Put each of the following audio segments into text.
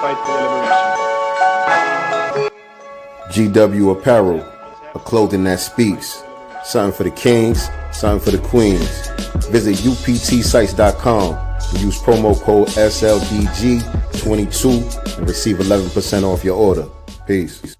fight for liberation. GW Apparel, a clothing that speaks. Something for the kings, something for the queens. Visit uptsites.com and use promo code SLDG22 and receive 11% off your order. Peace.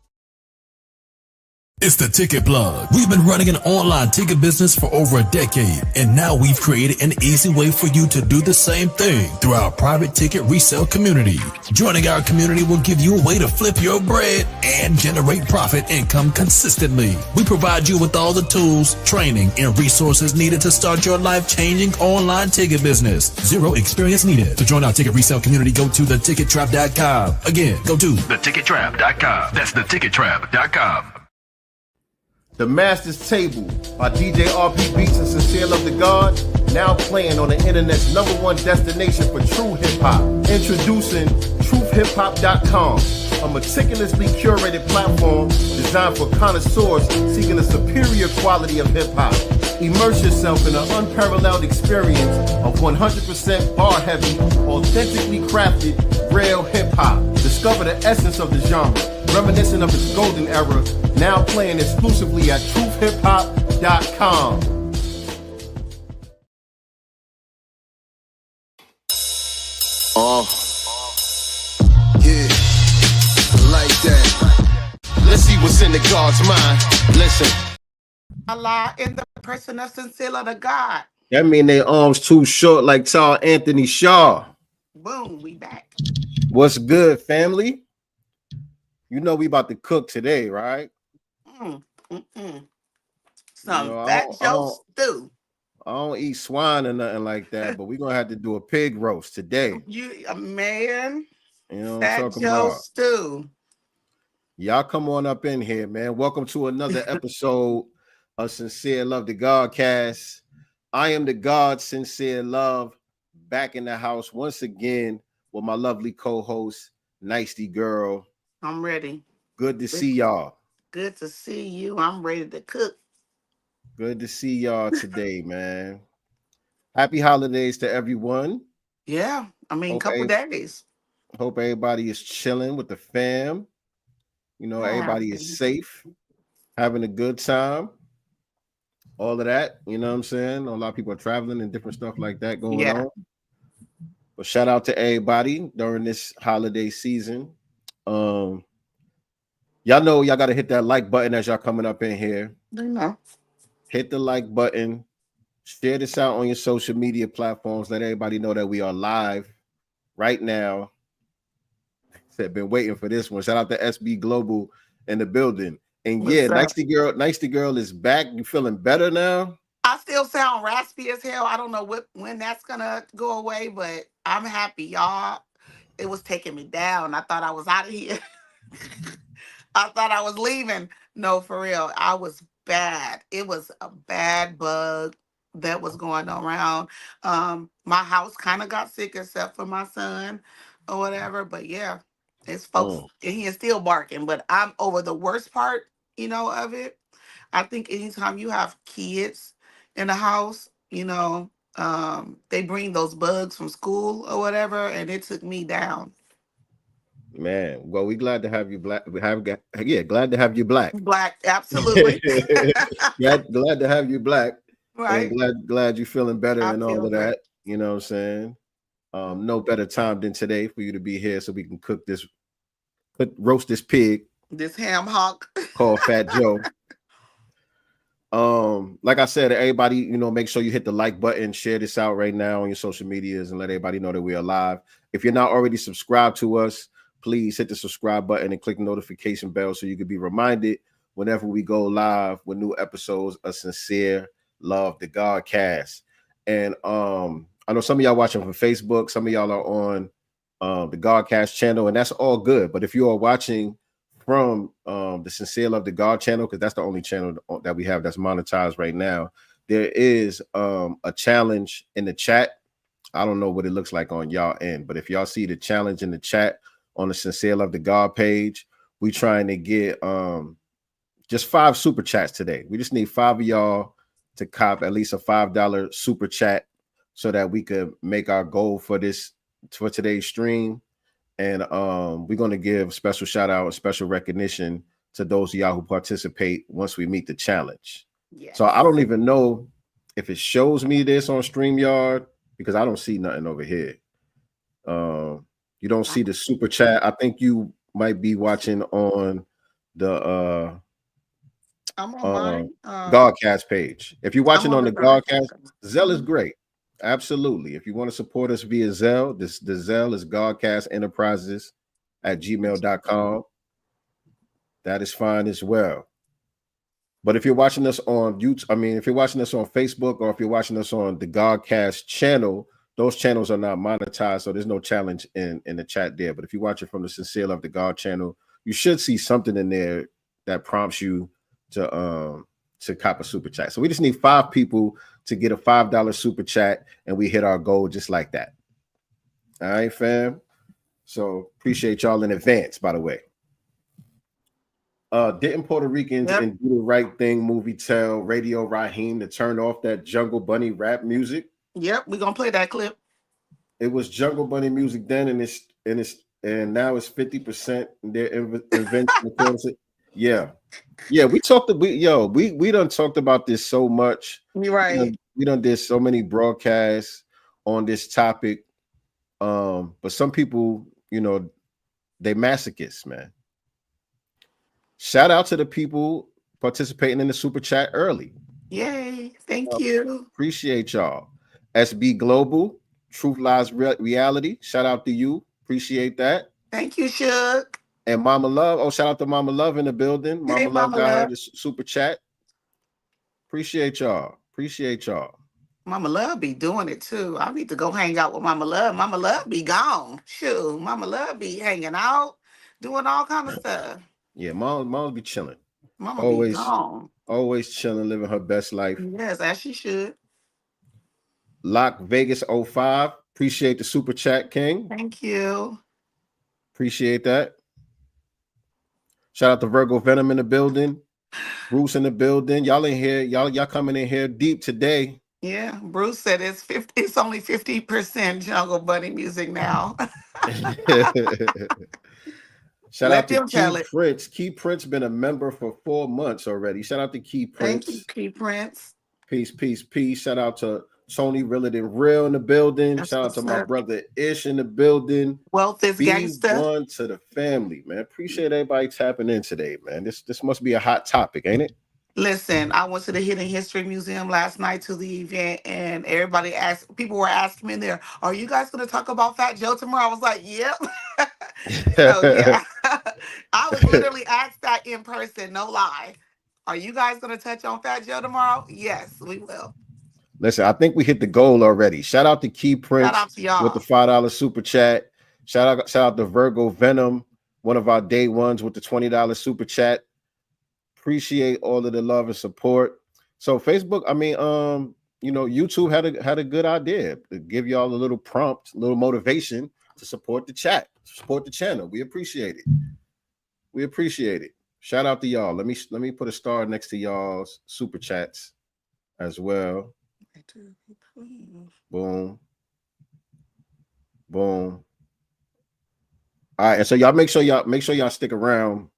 It's the Ticket Plug. We've been running an online ticket business for over a decade, and now we've created an easy way for you to do the same thing through our private ticket resale community. Joining our community will give you a way to flip your bread and generate profit income consistently. We provide you with all the tools, training, and resources needed to start your life-changing online ticket business. Zero experience needed. To join our ticket resale community, go to thetickettrap.com. Again, go to thetickettrap.com. That's thetickettrap.com. The Master's Table by DJ RP Beats and Sincere Love to God, now playing on the internet's #1 destination for true hip-hop. Introducing truthhiphop.com, a meticulously curated platform designed for connoisseurs seeking a superior quality of hip-hop. Immerse yourself in an unparalleled experience of 100% bar-heavy, authentically crafted, real hip-hop. Discover the essence of the genre, reminiscent of its golden era, now playing exclusively at truthhiphop.com. Yeah, like that. Let's see what's in the God's mind. Listen. Allah in the person of Sincere Love to God. That mean they arms too short like tall Anthony Shaw. Boom, we back. What's good, family? You know we about to cook today, right? Some You know, Fatjoe stew. I don't eat swine or nothing like that, but we're gonna have to do a pig roast today. You a man. You know what I'm talking Fatjoe about? stew. Y'all come on up in here, man. Welcome to another episode of Sincere Love to Godcast. I am the God Sincere Love, back in the house once again with my lovely co-host, Nicey Girl. I'm ready. Good to see y'all. Good to see you. I'm ready to cook. Good to see y'all today, man. Happy holidays to everyone. Yeah, I mean, couple days. Hope everybody is chilling with the fam. You know, everybody is safe, having a good time. All of that, you know what I'm saying? A lot of people are traveling and different stuff like that going on. But shout out to everybody during this holiday season. Y'all know y'all got to hit that like button as y'all coming up in here. You know. Hit the like button. Share this out on your social media platforms. Let everybody know that we are live right now. Said been waiting for this one. Shout out to SB Global in the building. And yeah, Nicey Girl is back. You feeling better now? I still sound raspy as hell. I don't know when that's gonna go away, but I'm happy, y'all. It was taking me down. I thought I was out of here. I thought I was leaving. No, for real. I was bad. It was a bad bug that was going around. My house kind of got sick except for my son or whatever. But yeah, it's folks, and he is still barking. But I'm over the worst part, you know, of it. I think anytime you have kids in the house, you know, they bring those bugs from school or whatever, and it took me down. Man, well, we glad to have you black. Glad to have you black. Black, absolutely. glad to have you black. Right. And glad you're feeling better and all of that. You know what I'm saying? No better time than today for you to be here so we can roast this pig. This ham hock called Fatjoe. Like I said, everybody, you know, make sure you hit the like button, share this out right now on your social medias, and let everybody know that we are live. If you're not already subscribed to us, please hit the subscribe button and click the notification bell so you can be reminded whenever we go live with new episodes of Sincere Love the Godcast. And I know some of y'all watching from Facebook, some of y'all are on the Godcast channel, and that's all good. But if you are watching from the Sincere Love the God channel, because that's the only channel that we have that's monetized right now, there is a challenge in the chat. I don't know what it looks like on y'all end, but if y'all see the challenge in the chat on the Sincere Love the God page, we trying to get just 5 super chats today. We just need 5 of y'all to cop at least a $5 super chat so that we could make our goal for today's stream And we're going to give special shout out and special recognition to those of y'all who participate once we meet the challenge. Yes. So I don't even know if it shows me this on StreamYard because I don't see nothing over here. You don't see the super chat. I think you might be watching on the I'm on mine. Godcast page. If you're watching on the Godcast, Zelle is Mhm. great. Absolutely. If you want to support us via Zelle, the Zelle is godcastenterprises at gmail.com. That is fine as well. But if you're watching us on YouTube, if you're watching us on Facebook or if you're watching us on the Godcast channel, those channels are not monetized, so there's no challenge in the chat there. But if you watch it from the Sincere Love the God channel, you should see something in there that prompts you to cop a super chat. So we just need 5 people to get a $5 super chat, and we hit our goal just like that. All right, fam. So appreciate y'all in advance, by the way. Didn't Puerto Ricans in Do the Right Thing movie tell Radio Raheem to turn off that Jungle Bunny rap music? Yep, we're gonna play that clip. It was Jungle Bunny music then, and now it's 50% their invention. Yeah. We done talked about this so much. You're right. We done did so many broadcasts on this topic. But some people, they masochists, man. Shout out to the people participating in the super chat early. Yay! Thank you. Appreciate y'all. SB Global, Truth Lies Reality. Shout out to you. Appreciate that. Thank you, Shook. And Mama Love. Oh, shout out to Mama Love in the building. Hey, Mama Love got her the super chat. Appreciate y'all. Mama Love be doing it too. I need to go hang out with Mama Love. Mama Love be gone. Shoot, Mama Love be hanging out, doing all kind of stuff. Yeah, Mama be chilling. Mama be gone. Always chilling, living her best life. Yes, as she should. Lock Vegas 05. Appreciate the super chat, King. Thank you. Appreciate that. Shout out to Virgo Venom in the building. Bruce in the building. Y'all in here. Y'all coming in here deep today. Yeah, Bruce said it's only 50% Jungle Bunny music now. Shout out to Key Prince. Key Prince been a member for 4 months already. Shout out to Key Prince. Thank you, Key Prince. Peace. Shout out to Tony Realer Than Real in the building. That's Shout out to my brother Ish in the building. Wealth is gangster. One to the family, man. Appreciate everybody tapping in today, man. This must be a hot topic, ain't it? Listen, I went to the Hidden History Museum last night to the event, and people were asking me in there, are you guys going to talk about Fatjoe tomorrow? I was like, yep. So, yeah. I was literally asked that in person, no lie. Are you guys going to touch on Fatjoe tomorrow? Yes, we will. Listen, I think we hit the goal already. Shout out to Key Prince with the $5 super chat. Shout out to Virgo Venom, one of our day ones with the $20 super chat. Appreciate all of the love and support. So Facebook, YouTube had a good idea to give y'all a little prompt, a little motivation to support the chat, support the channel. We appreciate it. Shout out to y'all. Let me put a star next to y'all's super chats as well. Boom. All right, and so y'all make sure y'all stick around.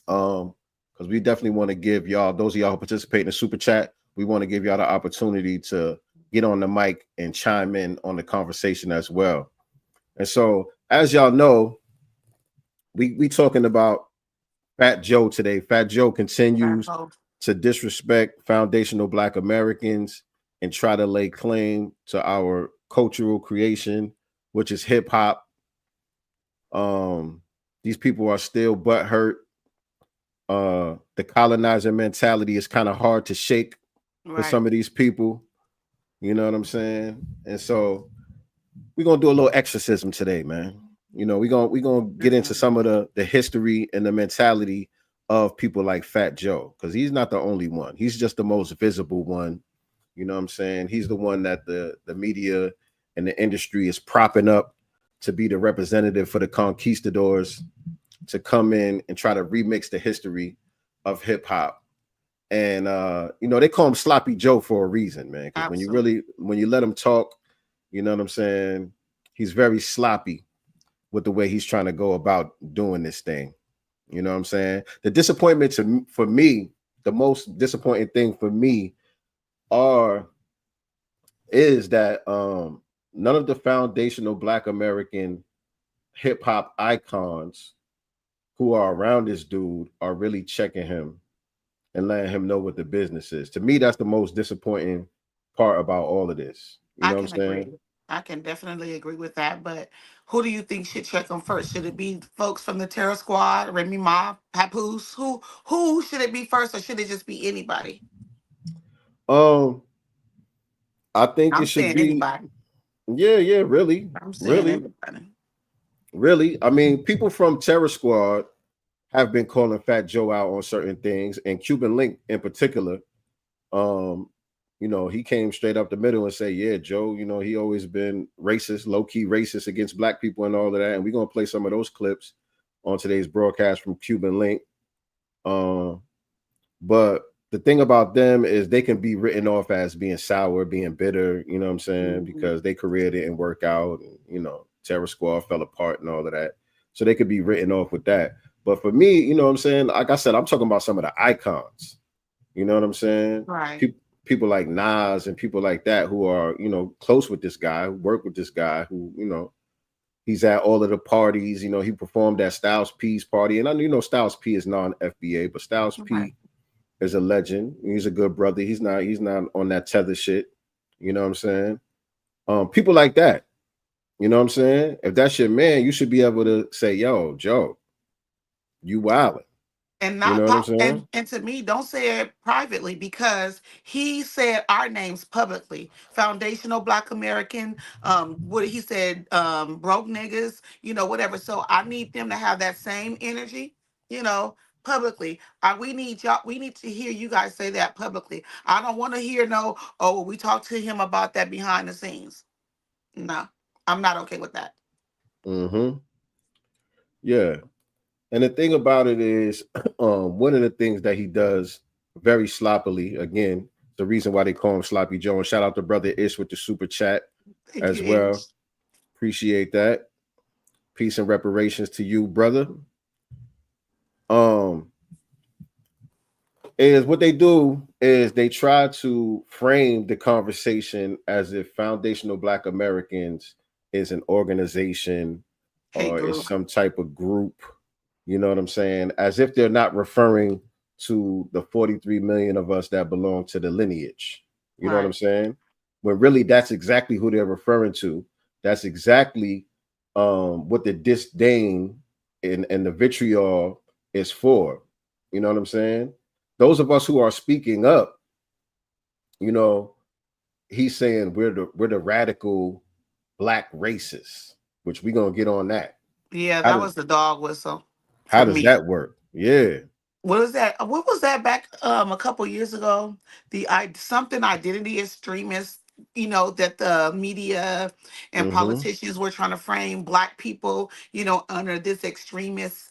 Because we definitely want to give y'all, those of y'all who participate in the super chat, we want to give y'all the opportunity to get on the mic and chime in on the conversation as well. And so, as y'all know, we talking about Fatjoe today. Fatjoe continues to disrespect foundational Black Americans and try to lay claim to our cultural creation, which is hip hop. These people are still butthurt. The colonizer mentality is kind of hard to shake for some of these people. You know what I'm saying? And so we're gonna do a little exorcism today, man. We're gonna get into some of the history and the mentality of people like Fatjoe, because he's not the only one. He's just the most visible one. You know what I'm saying? He's the one that the media and the industry is propping up to be the representative for the conquistadors to come in and try to remix the history of hip hop. And they call him Sloppy Joe for a reason, man. Because when you let him talk, you know what I'm saying, he's very sloppy. with the way he's trying to go about doing this thing. You know what I'm saying? The disappointment for me, the most disappointing thing for me is that none of the foundational Black American hip hop icons who are around this dude are really checking him and letting him know what the business is. To me, that's the most disappointing part about all of this. You I know what I'm can agree. saying? I can definitely agree with that. But who do you think should check them first? Should it be folks from the Terror Squad, Remy Ma, Papoose? Who should it be first, or should it just be anybody? Um, I think it I'm should saying be, anybody. yeah, really, I'm saying really, everybody. really. I mean, people from Terror Squad have been calling Fat Joe out on certain things, and Cuban Link in particular. Um, he came straight up the middle and said, "Yeah, Joe, he always been racist, low key racist against Black people and all of that." And we're gonna play some of those clips on today's broadcast from Cuban Link. But the thing about them is they can be written off as being sour, being bitter. You know what I'm saying? Mhm. Because their career didn't work out. And, Terror Squad fell apart and all of that. So they could be written off with that. But for me, you know what I'm saying? Like I said, I'm talking about some of the icons. You know what I'm saying? Right. People like Nas and people like that who are, close with this guy, who work with this guy, who, he's at all of the parties. He performed at Styles P's party. And I know, Styles P is non-FBA, but Styles Right. P is a legend. He's a good brother. He's not on that tether shit. You know what I'm saying? People like that. You know what I'm saying? If that's your man, you should be able to say, "Yo, Joe, you wildin'." And You know not what I'm pop saying? and to me, don't say it privately, because he said our names publicly. Foundational Black American, what he said, broke niggas, whatever. So I need them to have that same energy, you know, publicly. We need y'all, we need to hear you guys say that publicly. I don't want to hear no, oh, well, we talked to him about that behind the scenes. No, I'm not okay with that. Mm-hmm. Yeah. And the thing about it is, one of the things that he does very sloppily, again, the reason why they call him Sloppy Joe. And shout out to brother Ish with the super chat Thank as you, well. Ish. Appreciate that. Peace and reparations to you, brother. Um, is what they do is they try to frame the conversation as if foundational Black Americans is an organization Hey, or is girl. some type of group. You know what I'm saying? As if they're not referring to the 43 million of us that belong to the lineage. You know what I'm Right. saying? When really that's exactly who they're referring to. That's exactly what the disdain and the vitriol is for. You know what I'm saying? Those of us who are speaking up, you know, he's saying we're the radical Black racists, which we're gonna get on that. Yeah, How that does was the dog whistle how for does me. that work? Yeah. What was that? What was that back a couple years ago? The I something identity extremists, that the media and Mm-hmm. politicians were trying to frame Black people, under this extremist,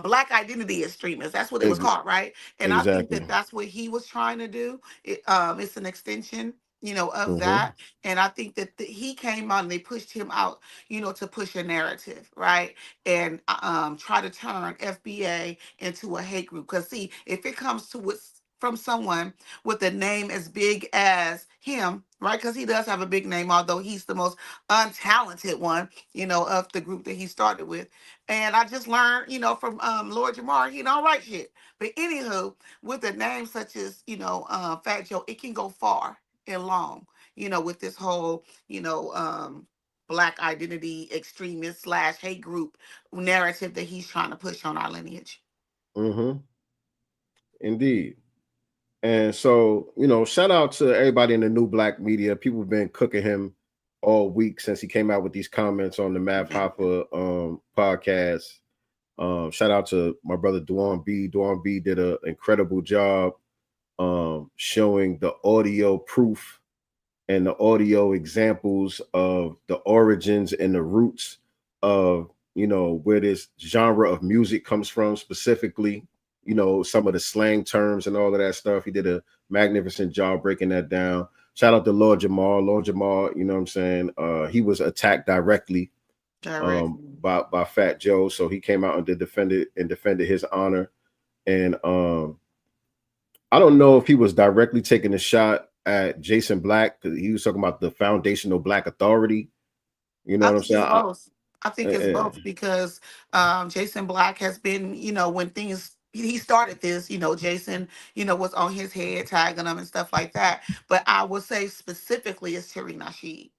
Black identity extremist. That's what it was Ex- called, right? And I think exactly. that that's what he was trying to do. It's an extension, of Mm-hmm. that. And I think that he came out and they pushed him out, to push a narrative, right? And try to turn FBA into a hate group. Because see, if it comes to from someone with a name as big as him, right? Because he does have a big name, although he's the most untalented one, of the group that he started with. And I just learned, from Lord Jamar, he don't write shit. But anywho, with a name such as, Fat Joe, it can go far and long, with this whole, Black identity extremist slash hate group narrative that he's trying to push on our lineage. Mm-hmm. Indeed. And so, shout out to everybody in the new Black media. People have been cooking him all week since he came out with these comments on the Mav Thank Hoffa podcast. Shout out to my brother Dwan B. Dwan B did an incredible job showing the audio proof and the audio examples of the origins and the roots of where this genre of music comes from, specifically some of the slang terms and all of that stuff. He did a magnificent job breaking that down. Shout out to Lord Jamal. You know what I'm saying? He was attacked directly Directly. by Fatjoe. So he came out and defended his honor. And I don't know if he was directly taking a shot at Jason Black because he was talking about the foundational Black authority. You know I what I'm think it's saying? both. I think it's both because Jason Black has been, when things he started this, Jason, was on his head tagging them and stuff like that. But I would say specifically it's Tariq Nasheed.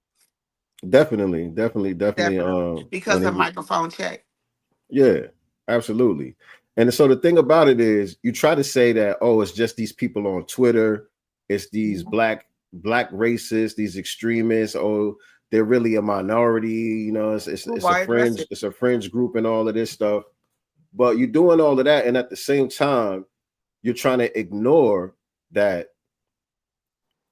Definitely. Definitely. When Because he of was, microphone check. yeah, absolutely. And so the thing about it is, you try to say that, oh, it's just these people on Twitter, it's these Mhm. black racists, these extremists. Oh, they're really a minority. You know, Well, it's a why address fringe, it? it's a fringe group, and all of this stuff. But you're doing all of that, and at the same time, you're trying to ignore that.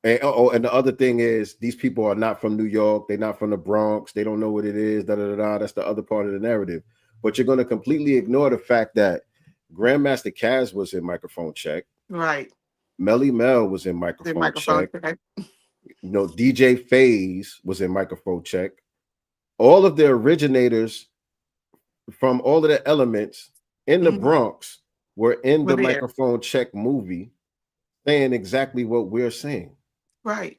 And the other thing is, these people are not from New York. They're not from the Bronx. They don't know what it is. Da da da da. That's the other part of the narrative. But you're going to completely ignore the fact that Grandmaster Caz was in microphone check. Right. Melly Mel was in The microphone microphone check. check. DJ FaZe was in microphone check. All of the originators from all of the elements in the Mhm. Bronx were in We're the there. microphone check movie saying exactly what we're saying. Right.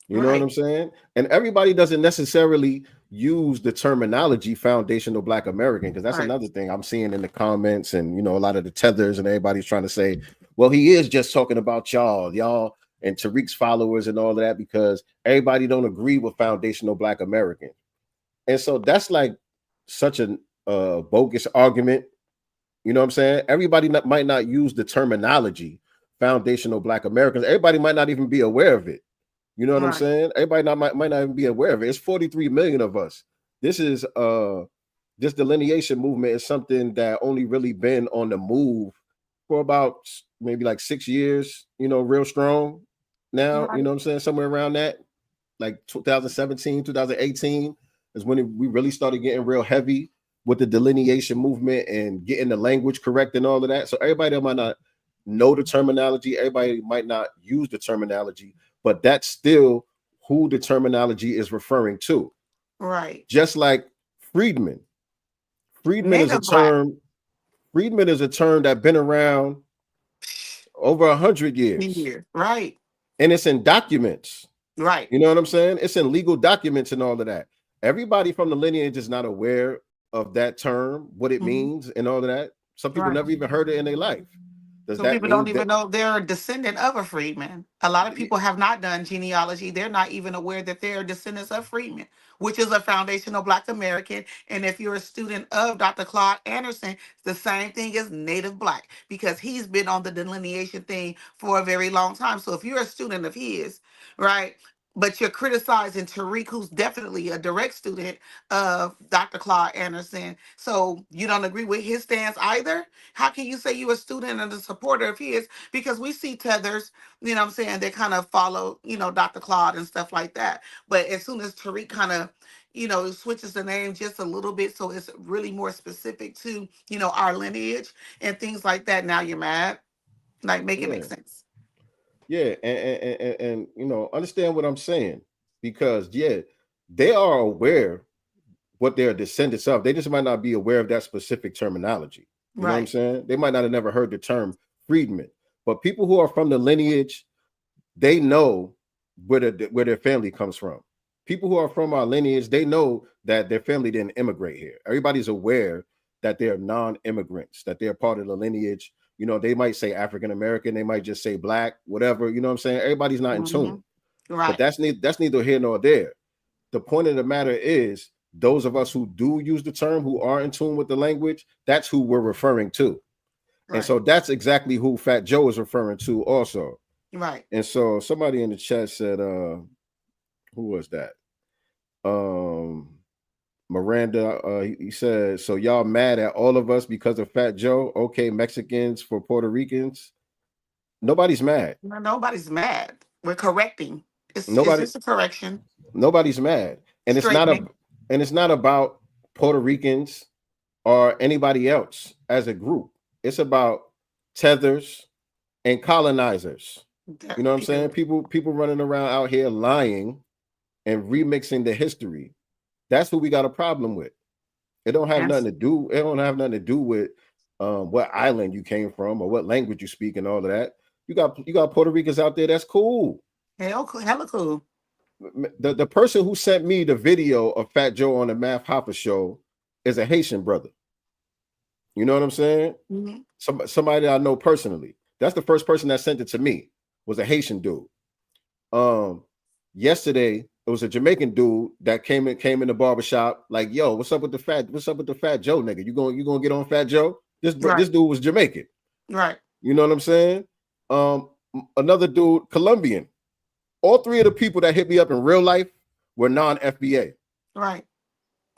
You know what Right. I'm saying? And everybody doesn't necessarily use the terminology foundational Black American, because that's Right. another thing I'm seeing in the comments, and a lot of the tethers, and everybody's trying to say, well, he is just talking about y'all and Tariq's followers and all of that, because everybody don't agree with foundational Black American. And so that's like such a bogus argument. You know what I'm saying? Everybody might not use the terminology foundational Black Americans. Everybody might not even be aware of it. You know what I'm Right. saying? Everybody might not even be aware of it. It's 43 million of us. This is this delineation movement is something that only really been on the move for about maybe like 6 years, real strong now, you Right. know what I'm saying? Somewhere around that, like 2017, 2018 is when we really started getting real heavy with the delineation movement and getting the language correct and all of that. So everybody that might not know the terminology, everybody might not use the terminology, but that's still who the terminology is referring to. Right. Just like Freedman. Freedman is a Native Black. term. Freedman is a term that's been around over 100 years, Here. Right. and it's in documents. Right. You know what I'm saying? It's in legal documents and all of that. Everybody from the lineage is not aware of that term, what it Mhm. means, and all of that. Some people Right. never even heard it in their life. Does Some that people don't mean that? even know they're a descendant of a freedman. A lot of people have not done genealogy. They're not even aware that they're descendants of freedmen, which is a foundational Black American. And if you're a student of Dr. Claude Anderson, it's the same thing as Native Black, because he's been on the delineation thing for a very long time. So if you're a student of his, right, but you're criticizing Tariq, who's definitely a direct student of Dr. Claude Anderson, so you don't agree with his stance either, how can you say you're a student and a supporter of his? Because we see tethers, what I'm saying, they kind of follow, Dr. Claude and stuff like that. But as soon as Tariq kind of, switches the name just a little bit so it's really more specific to, our lineage and things like that, now you're mad. Like, make it make Yeah, sense. yeah, and understand what I'm saying, because they are aware what they're descendants of. They just might not be aware of that specific terminology. You know what I'm Right. saying? They might not have never heard the term freedman. But people who are from the lineage, they know where their family comes from. People who are from our lineage, they know that their family didn't immigrate here. Everybody's aware that they're non-immigrants, that they're part of the lineage. They might say African American, they might just say Black, whatever. You know what I'm saying? Everybody's not in Hmm. tune. But Right. that's neither here nor there. The point of the matter is, those of us who do use the term, who are in tune with the language, that's who we're referring to. And Right. so that's exactly who Fatjoe is referring to also. Right. And so somebody in the chat said, who was that? Miranda, he said, so y'all mad at all of us because of Fatjoe? Okay, Mexicans for Puerto Ricans. Nobody's mad. No, nobody's mad. We're correcting. It's Nobody, just a correction. nobody's mad. And Straightening. it's not about Puerto Ricans or anybody else as a group. It's about tethers and colonizers. You know what I'm saying? Period. People running around out here lying and remixing the history That's who we got a problem with. It don't have Yes. nothing to do. It don't have nothing to do with what island you came from or what language you speak and all of that. You got Puerto Ricans out there. That's cool. Hella cool. The person who sent me the video of Fat Joe on the Math Hopper show is a Haitian brother. You know what I'm saying? Mm-hmm. Somebody that I know personally. That's the first person that sent it to me, was a Haitian dude. Yesterday it was a Jamaican dude that came in the barbershop like, yo, what's up with the Fat Joe nigga? You gonna get on Fat Joe? This dude was Jamaican. Right. You know what I'm saying? Another dude, Colombian. All three of the people that hit me up in real life were non-FBA. Right.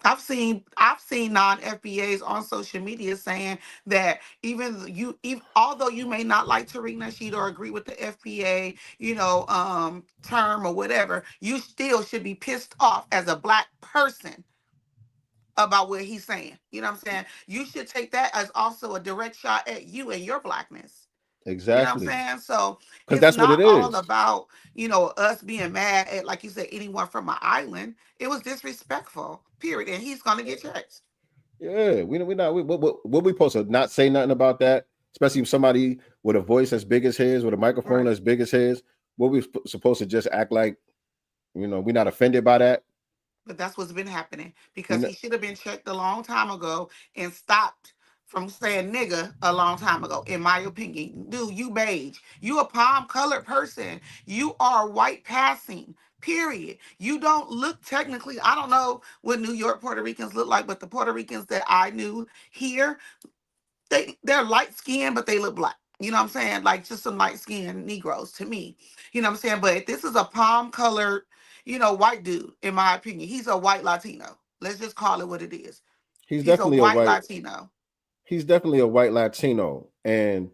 I've seen non-FBAs on social media saying that even although you may not like Tariq Nasheed or agree with the FBA, term or whatever, you still should be pissed off as a Black person about what he's saying. You know what I'm saying? You should take that as also a direct shot at you and your Blackness. You know what I'm Exactly. saying? So Because it's that's what it not all is. about, us being mad at, like you said, anyone from an island. It was disrespectful, period. And he's going to get checked. Yeah, what we supposed to not say nothing about that, especially if somebody with a voice as big as his, with a microphone Right. as big as his. What we supposed to just act like, we're not offended by that? But that's what's been happening because he should have been checked a long time ago and stopped from saying nigga a long time ago, in my opinion. Dude, you beige. You a palm colored person. You are white passing. Period. You don't look technically, I don't know what New York Puerto Ricans look like, but the Puerto Ricans that I knew here, they're light skinned, but they look Black. You know what I'm saying? Like just some light skinned Negroes to me. You know what I'm saying? But this is a palm colored, white dude, in my opinion. He's a white Latino. Let's just call it what it is. He's He's a definitely a white white. Latino. He's definitely a white Latino, and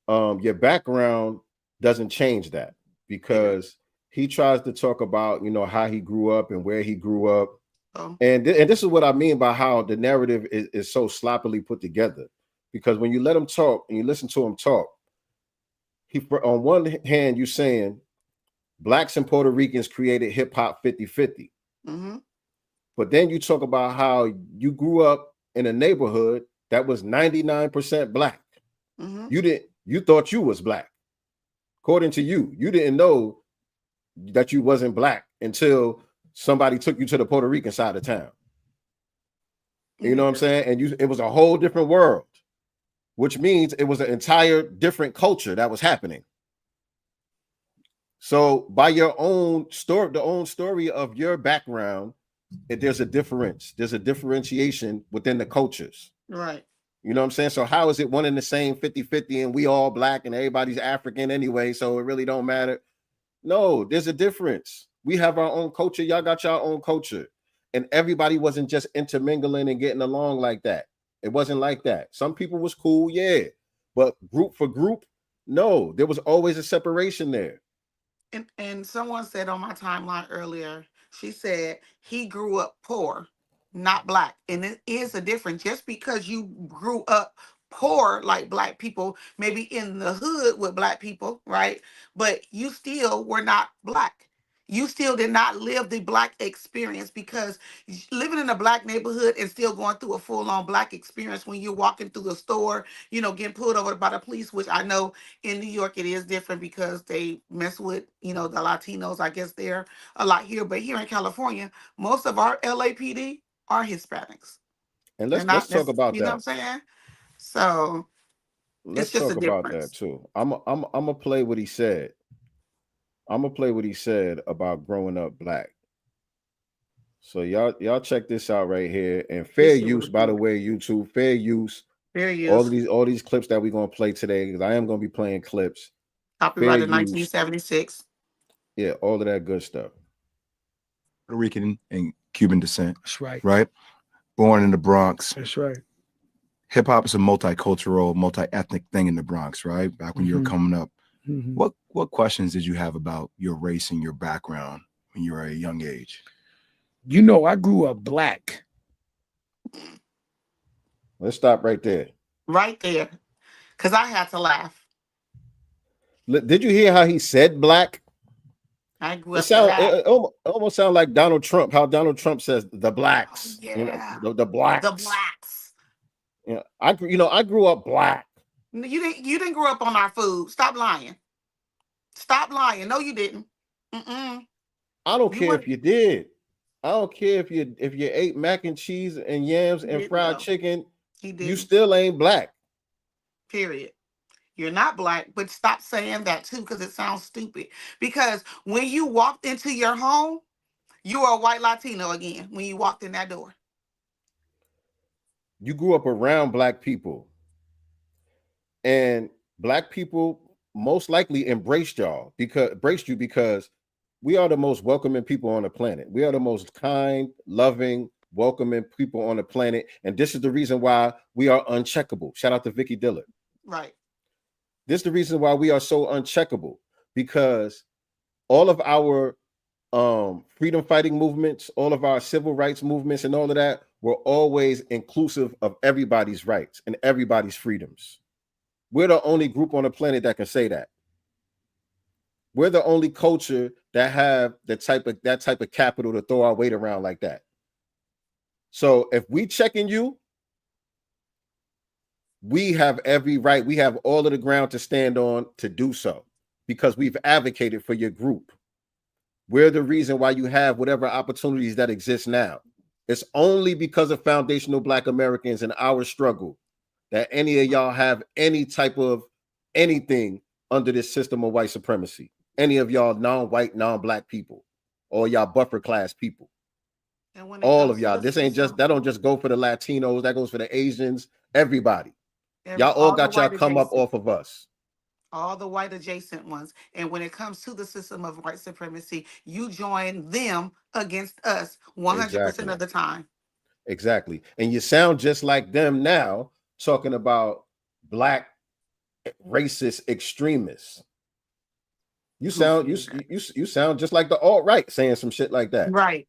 your background doesn't change that, because he tries to talk about how he grew up and where he grew up. Oh. And this is what I mean by how the narrative is so sloppily put together. Because when you let him talk and you listen to him talk, on one hand, you're saying Blacks and Puerto Ricans created hip hop 50-50. Mm-hmm. But then you talk about how you grew up in a neighborhood that was 99% Black. Mm-hmm. You thought you was Black. According to you, you didn't know that you wasn't Black until somebody took you to the Puerto Rican side of town. You know what I'm saying? And it was a whole different world, which means it was an entire different culture that was happening. So by your own story, the own story of your background, there's a difference. There's a differentiation within the cultures. Right. You know what I'm saying? So how is it one and the same 50-50 and we all Black and everybody's African anyway, so it really don't matter? No, there's a difference. We have our own culture. Y'all got your own culture. And everybody wasn't just intermingling and getting along like that. It wasn't like that. Some people was cool, yeah. But group for group, no. There was always a separation there. And someone said on my timeline earlier, she said he grew up poor, not Black. And it is a difference. Just because you grew up poor like Black people, maybe in the hood with Black people, right? But you still were not Black. You still did not live the Black experience, because living in a Black neighborhood and still going through a full-on Black experience when you're walking through the store, getting pulled over by the police, which I know in New York it is different because they mess with, the Latinos. I guess they're a lot here. But here in California, most of our LAPD are Hispanics. And They're not, let's talk about you know what I'm that. saying? So Let's it's just a talk about that difference. too. I'm gonna play what he said. I'm gonna play what he said about growing up Black. So y'all check this out right here. And fair use, by the way, YouTube, fair use. Fair use. All these clips that we're gonna play today, because I am gonna be playing clips. Copyrighted 1976. Yeah, all of that good stuff. Puerto Rican and Cuban descent. That's right. Right? Born in the Bronx. That's right. Hip hop is a multicultural, multi-ethnic thing in the Bronx, right? Back when you were coming up. Mm-hmm. What questions did you have about your race and your background when you were at a young age? I grew up Black. Let's stop right there. Right there. Because I had to laugh. Did you hear how he said Black? I grew It up to sound that. it almost sound like Donald Trump. How Donald Trump says the blacks, Yeah. the blacks. The blacks. Yeah, I grew up black. You didn't grow up on our food. Stop lying. Stop lying. No, you didn't. Mm-mm. I don't You care went. if you did. I don't care if you ate mac and cheese and yams He and didn't fried though. chicken. He You didn't. still ain't black. Period. You're not black, but stop saying that too, because it sounds stupid. Because when you walked into your home, you were a white Latino again when you walked in that door. You grew up around black people, and black people most likely embraced you because we are the most welcoming people on the planet. We are the most kind, loving, welcoming people on the planet, and this is the reason why we are uncheckable. Shout out to Vicky Dillard. Right. This is the reason why we are so uncheckable, because all of our freedom fighting movements, all of our civil rights movements, and all of that were always inclusive of everybody's rights and everybody's freedoms. We're the only group on the planet that can say that. We're the only culture that have that type of capital to throw our weight around like that. So if we checking you, we have every right. We have all of the ground to stand on to do so, because we've advocated for your group. We're the reason why you have whatever opportunities that exist now. It's only because of foundational Black Americans and our struggle that any of y'all have any type of anything under this system of white supremacy. Any of y'all non-white, non-black people, or y'all buffer class people. And when it All comes of to y'all. the This ain't just, system, that don't just go for the Latinos, that goes for the Asians, everybody. Y'all all all the got y'all white come up adjacent, off of us. all the white adjacent ones. And when it comes to the system of white supremacy, you join them against us 100% of the time. Exactly. And you sound just like them now, talking about black racist extremists. You sound you sound just like the alt-right saying some shit like that. Right.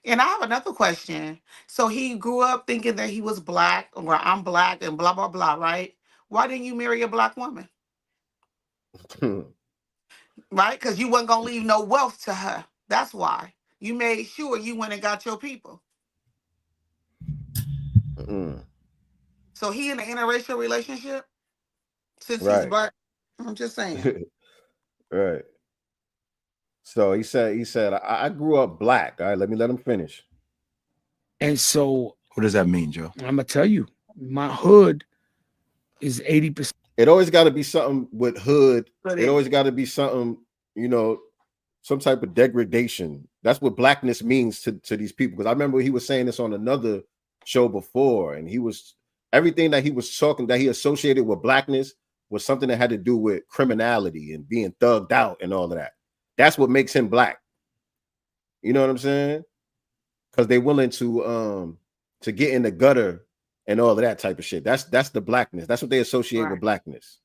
And I have another question. So he grew up thinking that he was black, or I'm black, and blah, blah, blah, right? Why didn't you marry a black woman? Right? Because you wasn't going to leave no wealth to her. That's why. You made sure you went and got your people. So he in an interracial relationship since he's Right. black? I'm just saying. Right. So he said, I grew up black. All right, let him finish. And so What does that mean, Joe? I'm gonna tell you, my hood is 80%. It always got to be something with hood. But It always got to be something, some type of degradation. That's what blackness means to these people. Because I remember he was saying this on another show before, and everything that he was talking, that he associated with blackness was something that had to do with criminality and being thugged out and all of that. That's what makes him black. You know what I'm saying? Because they're willing to get in the gutter and all of that type of shit. That's the blackness. That's what they associate with blackness.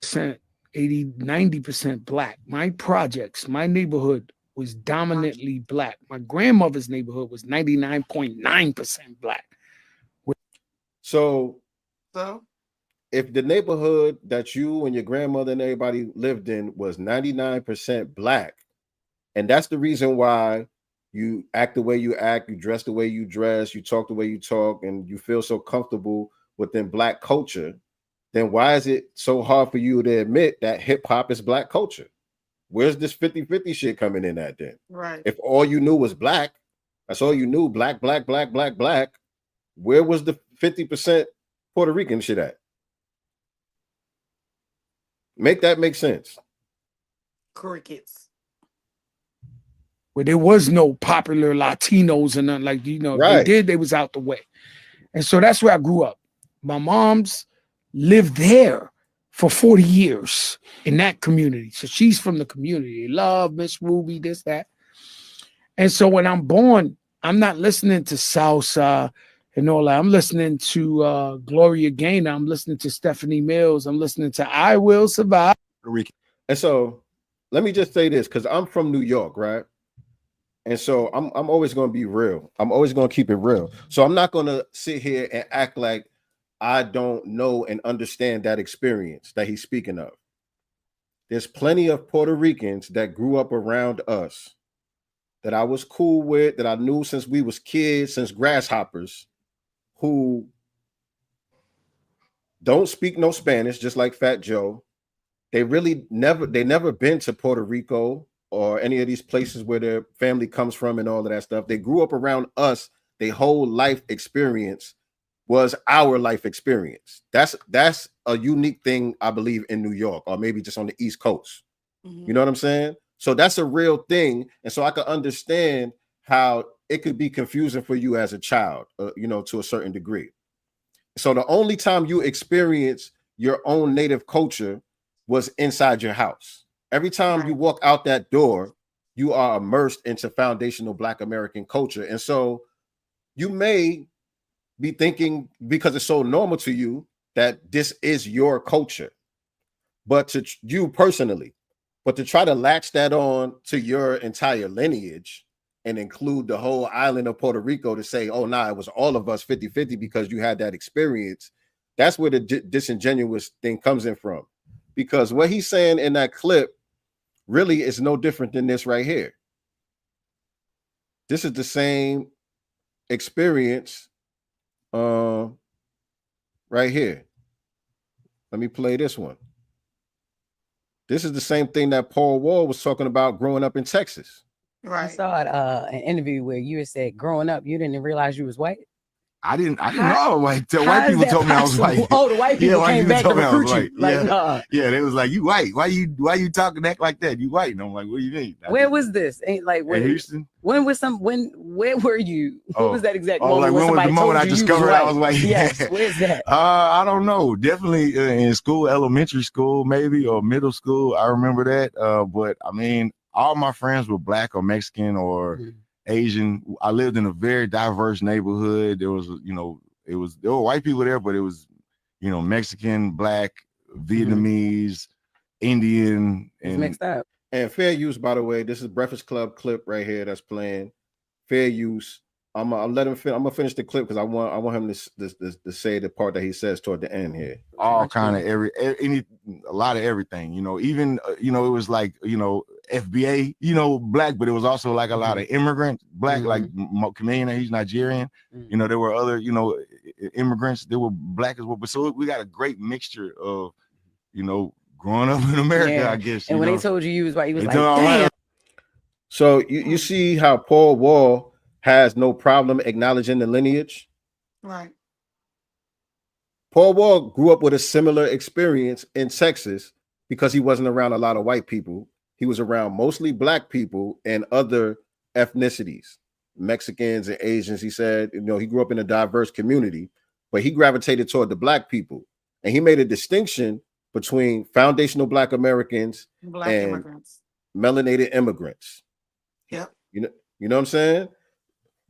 80-90% black. My projects, my neighborhood was dominantly black. My grandmother's neighborhood was 99.9% black. So if the neighborhood that you and your grandmother and everybody lived in was 99% black, and that's the reason why you act the way you act, you dress the way you dress, you talk the way you talk, and you feel so comfortable within black culture, then why is it so hard for you to admit that hip hop is black culture? Where's this 50-50 shit coming in at then? right. If all you knew was black, that's all you knew, black, black, black, black, black, where was the 50% Puerto Rican shit at? Make that make sense. Crickets. Where there was no popular Latinos and nothing, like, if they did, they was out the way. And so that's where I grew up. My mom's lived there for 40 years in that community. So she's from the community. They love Miss Ruby, this, that. And so when I'm born, I'm not listening to salsa and all that. I'm listening to Gloria Gaynor. I'm listening to Stephanie Mills. I'm listening to I Will Survive. And so let me just say this, because I'm from New York, right? And so I'm always going to be real. I'm always going to keep it real. So I'm not going to sit here and act like I don't know and understand that experience that he's speaking of. there's plenty of Puerto Ricans that grew up around us that I was cool with, that I knew since we was kids, since grasshoppers, who don't speak no Spanish, just like Fatjoe. They never been to Puerto Rico or any of these places where their family comes from and all of that stuff. They grew up around us. Their whole life experience was our life experience. That's a unique thing, I believe, in New York, or maybe just on the East Coast. You know what I'm saying? So that's a real thing. And so I can understand how it could be confusing for you as a child, to a certain degree. So the only time you experience your own native culture was inside your house. Every time you walk out that door, you are immersed into foundational Black American culture. And so you may be thinking, because it's so normal to you, that this is your culture. But to you personally, but to try to latch that on to your entire lineage and include the whole island of Puerto Rico to say, oh, nah, it was all of us 50-50 because you had that experience, that's where the disingenuous thing comes in from. Because what he's saying in that clip really is no different than this right here. This is the same experience right here. Let me play this one. This is the same thing that Paul Wall was talking about growing up in Texas. Right. I saw an interview where you had said growing up, you didn't realize you was white. I didn't know. Like the white people told me I was white. Oh, the white people came back to recruit you. Like, yeah, they was like, you white. Why you talking that like that? You white. And I'm like, what do you mean? Where was this? Ain't like where, in Houston. Where were you? What was that exact moment? Like when was the moment I discovered I was white? Yes, where's that? I don't know. Definitely in school, elementary school, maybe, or middle school. I remember that. But I mean, all my friends were Black or Mexican or Asian. I lived in a very diverse neighborhood. There was, there were white people there, but it was, Mexican, Black, Vietnamese, Indian, and mixed up. And fair use, by the way, this is Breakfast Club clip right here that's playing. Fair use. I'm gonna finish the clip because I want him to say the part that he says toward the end here. All kind of a lot of everything, even it was like FBA, Black, but it was also like a lot of immigrants, Black, like Chameleon, he's Nigerian. There were other immigrants, they were Black as well. But so we got a great mixture of growing up in America, I guess. And when they told you was white, he was like, damn. So you see how Paul Wall has no problem acknowledging the lineage. Right. Paul Wall grew up with a similar experience in Texas because he wasn't around a lot of white people. He was around mostly Black people and other ethnicities, Mexicans and Asians. He said, he grew up in a diverse community, but he gravitated toward the Black people. And he made a distinction between foundational Black Americans and immigrants, melanated immigrants. Yep. You know what I'm saying?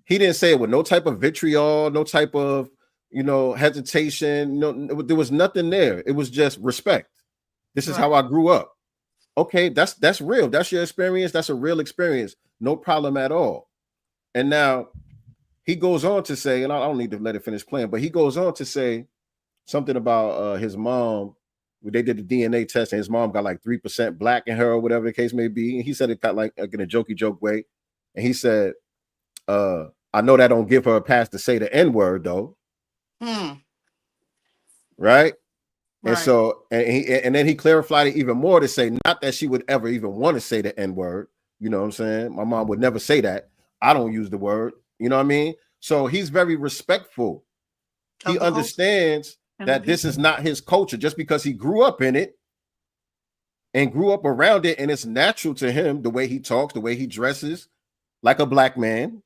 He didn't say it with no type of vitriol, no type of, hesitation. No, there was nothing there. It was just respect. This is how I grew up. Okay, that's real. That's your experience. That's a real experience. No problem at all. And now he goes on to say, and I don't need to let it finish playing, but he goes on to say something about his mom. They did the DNA test and his mom got like 3% Black in her or whatever the case may be. And he said it kind of like in a jokey joke way. And he said, I know that don't give her a pass to say the N-word though. Right? And so, and then he clarified it even more to say, not that she would ever even want to say the N-word. You know what I'm saying? My mom would never say that. I don't use the word. You know what I mean? So he's very respectful. He understands that this is not his culture just because he grew up in it and grew up around it. And it's natural to him, the way he talks, the way he dresses like a Black man.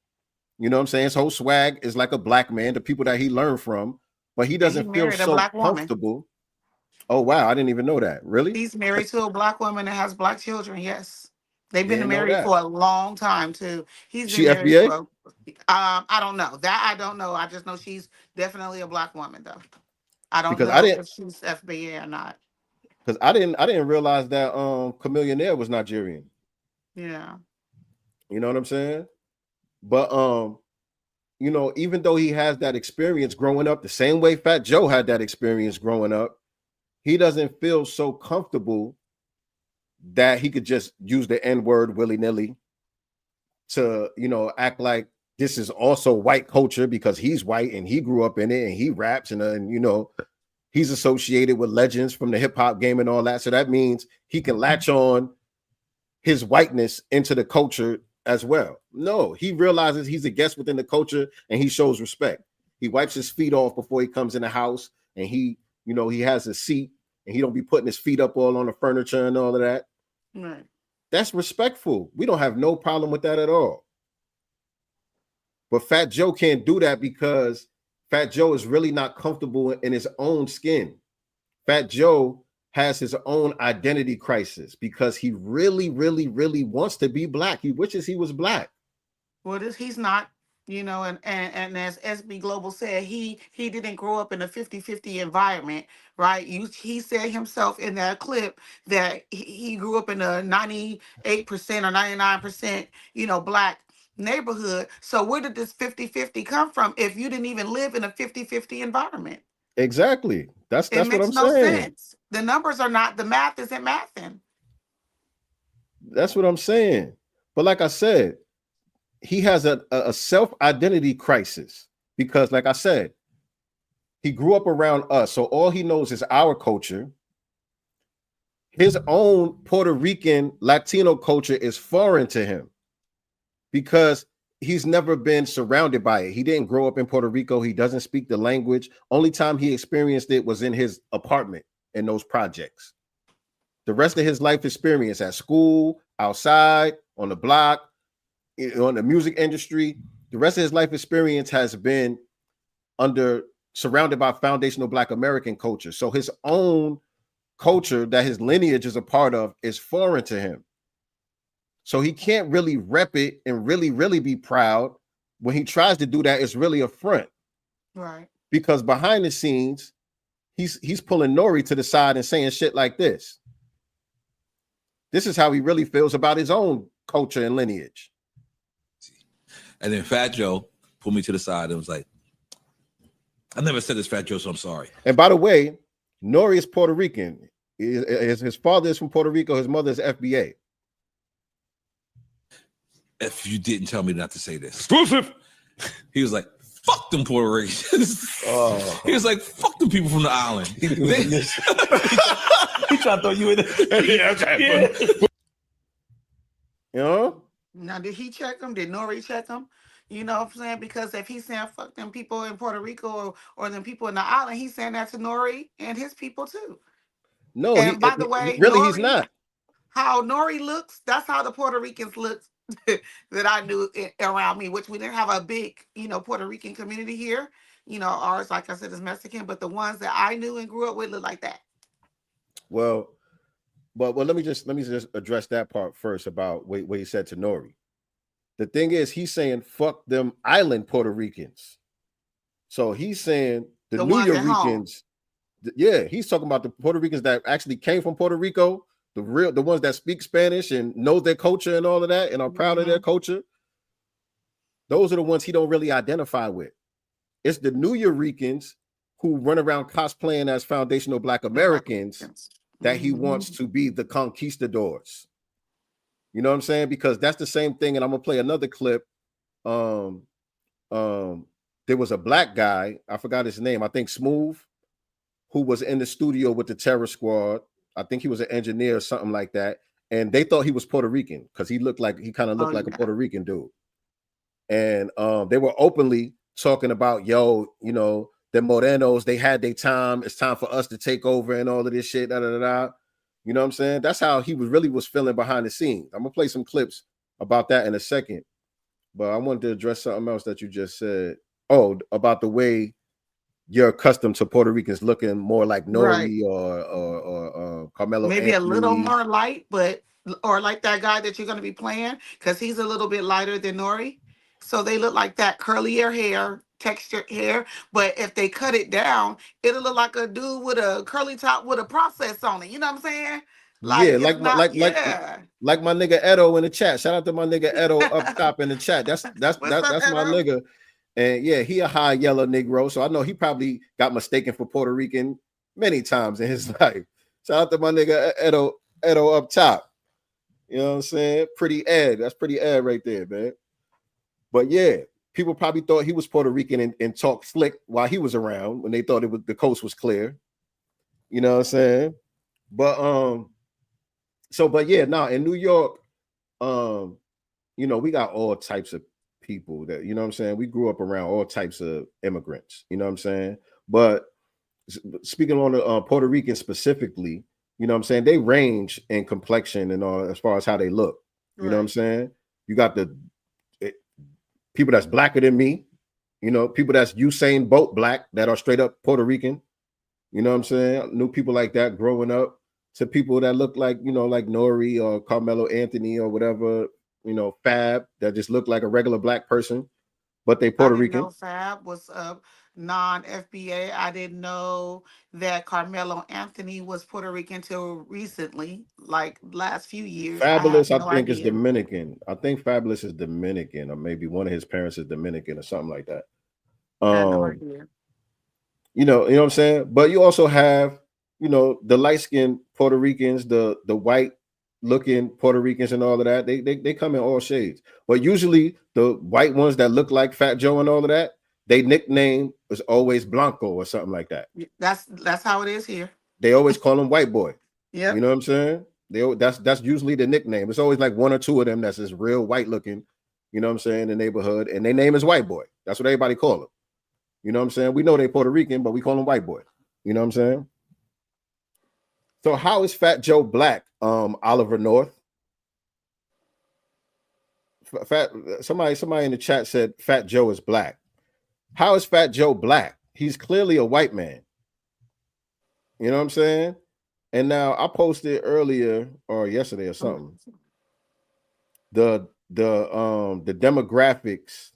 You know what I'm saying? His whole swag is like a Black man, the people that he learned from, but he doesn't feel so comfortable. Oh, wow. I didn't even know that. Really? He's married to a Black woman that has Black children. Yes. They've been married for a long time too. He's been married FBA? for, I don't know. That I don't know. I just know she's definitely a Black woman though. I don't know if she's FBA or not. Because I didn't realize that Chameleon was Nigerian. Yeah. You know what I'm saying? But even though he has that experience growing up the same way Fatjoe had that experience growing up, he doesn't feel so comfortable that he could just use the N-word willy-nilly to, you know, act like this is also white culture because he's white and he grew up in it and he raps and you know, he's associated with legends from the hip-hop game and all that. So that means he can latch on his whiteness into the culture as well. No, he realizes he's a guest within the culture and he shows respect. He wipes his feet off before he comes in the house, and he, you know, he has a seat and he don't be putting his feet up all on the furniture and all of that. Right. That's respectful. We don't have no problem with that at all. But Fat Joe can't do that because Fat Joe is really not comfortable in his own skin. Fat Joe has his own identity crisis because he really, really, really wants to be black. He wishes he was black. Well, he's not, you know, and as SB Global said, he didn't grow up in a 50-50 environment, right? He said himself in that clip that he grew up in a 98% or 99%, you know, black neighborhood. So where did this 50-50 come from if you didn't even live in a 50-50 environment? Exactly. That's what I'm no saying. Sense. The numbers are not, the math isn't mathing. That's what I'm saying. But like I said, he has a self-identity crisis because, like I said, he grew up around us. So all he knows is our culture. His own Puerto Rican Latino culture is foreign to him because he's never been surrounded by it. He didn't grow up in Puerto Rico. He doesn't speak the language. Only time he experienced it was in his apartment in those projects. The rest of his life experience at school, outside, on the block, on the music industry, the rest of his life experience has been surrounded by foundational Black American culture. So his own culture that his lineage is a part of is foreign to him. So he can't really rep it and really, really be proud. When he tries to do that, it's really a front. Right. Because behind the scenes, he's pulling Nori to the side and saying shit like this. This is how he really feels about his own culture and lineage. And then Fat Joe pulled me to the side and was like, I never said this, Fat Joe, so I'm sorry. And by the way, Nori is Puerto Rican. His father is from Puerto Rico. His mother is FBA. If you didn't tell me not to say this. Exclusive. He was like, fuck them Puerto Ricans. Oh. He was like, fuck them people from the island. He tried to throw you in there. You know? Now, did he check him? Did Nori check him? You know what I'm saying? Because if he's saying fuck them people in Puerto Rico or them people in the island, he's saying that to Nori and his people too. No, and by the way, really, Nori, he's not. How Nori looks, that's how the Puerto Ricans look that I knew around me, which we didn't have a big, you know, Puerto Rican community here. You know, ours, like I said, is Mexican, but the ones that I knew and grew up with look like that. Well, let me just address that part first about what he said to Nori. The thing is, he's saying fuck them island Puerto Ricans. So he's saying the New Yorkers. Yeah, he's talking about the Puerto Ricans that actually came from Puerto Rico, the ones that speak Spanish and know their culture and all of that, and are proud of their culture. Those are the ones he don't really identify with. It's the New Yorkers who run around cosplaying as foundational Black Americans that he wants to be the conquistadors. You know what I'm saying? Because that's the same thing. And I'm gonna play another clip. There was a black guy, I forgot his name, I think Smooth, who was in the studio with the Terror Squad. I think he was an engineer or something like that. And they thought he was Puerto Rican because he kind of looked like a Puerto Rican dude. And they were openly talking about, yo, you know, the Morenos, they had their time. It's time for us to take over and all of this shit. Da, da, da, da. You know what I'm saying? That's how he was feeling behind the scenes. I'm gonna play some clips about that in a second. But I wanted to address something else that you just said. Oh, about the way you're accustomed to Puerto Ricans looking more like Nori or Carmelo. Maybe Anthony. A little more light, or like that guy that you're going to be playing, because he's a little bit lighter than Nori. So they look like that curlier hair, textured hair. But if they cut it down, it'll look like a dude with a curly top with a process on it. You know what I'm saying? Like my nigga Edo in the chat. Shout out to my nigga Edo up top in the chat. That's my nigga. And yeah, he a high yellow Negro. So I know he probably got mistaken for Puerto Rican many times in his life. Shout out to my nigga Edo up top. You know what I'm saying? Pretty Ed. That's Pretty Ed right there, man. But yeah, people probably thought he was Puerto Rican and talked slick while he was around when they thought the coast was clear. You know what I'm saying? But but yeah, now in New York, you know, we got all types of people that, you know what I'm saying? We grew up around all types of immigrants, you know what I'm saying? But speaking on the Puerto Rican specifically, you know what I'm saying? They range in complexion and all as far as how they look. You know what I'm saying? You got the people that's blacker than me, you know, people that's Usain Bolt black that are straight up Puerto Rican. You know what I'm saying? I knew people like that growing up, to people that look like, you know, like Nori or Carmelo Anthony or whatever, you know, Fab, that just look like a regular black person, but they Puerto I didn't Rican. know Fab was non-FBA. I didn't know that Carmelo Anthony was Puerto Rican till recently, like last few years. I had Fabulous, I no think, is idea. Dominican. I think Fabulous is Dominican, or maybe one of his parents is Dominican or something like that. I had no idea. You know what I'm saying? But you also have, you know, the light-skinned Puerto Ricans, the white looking Puerto Ricans and all of that. They come in all shades. But usually the white ones that look like Fat Joe and all of that, they nickname is always Blanco or something like that. That's how it is here. They always call him white boy. Yeah. You know what I'm saying? That's usually the nickname. It's always like one or two of them that's just real white looking, you know what I'm saying, in the neighborhood, and their name is white boy. That's what everybody call him. You know what I'm saying? We know they Puerto Rican, but we call him white boy. You know what I'm saying? So how is Fat Joe black? Oliver North. Somebody in the chat said Fat Joe is black. How is Fat Joe black? He's clearly a white man. You know what I'm saying? And now I posted earlier or yesterday or something. The demographics,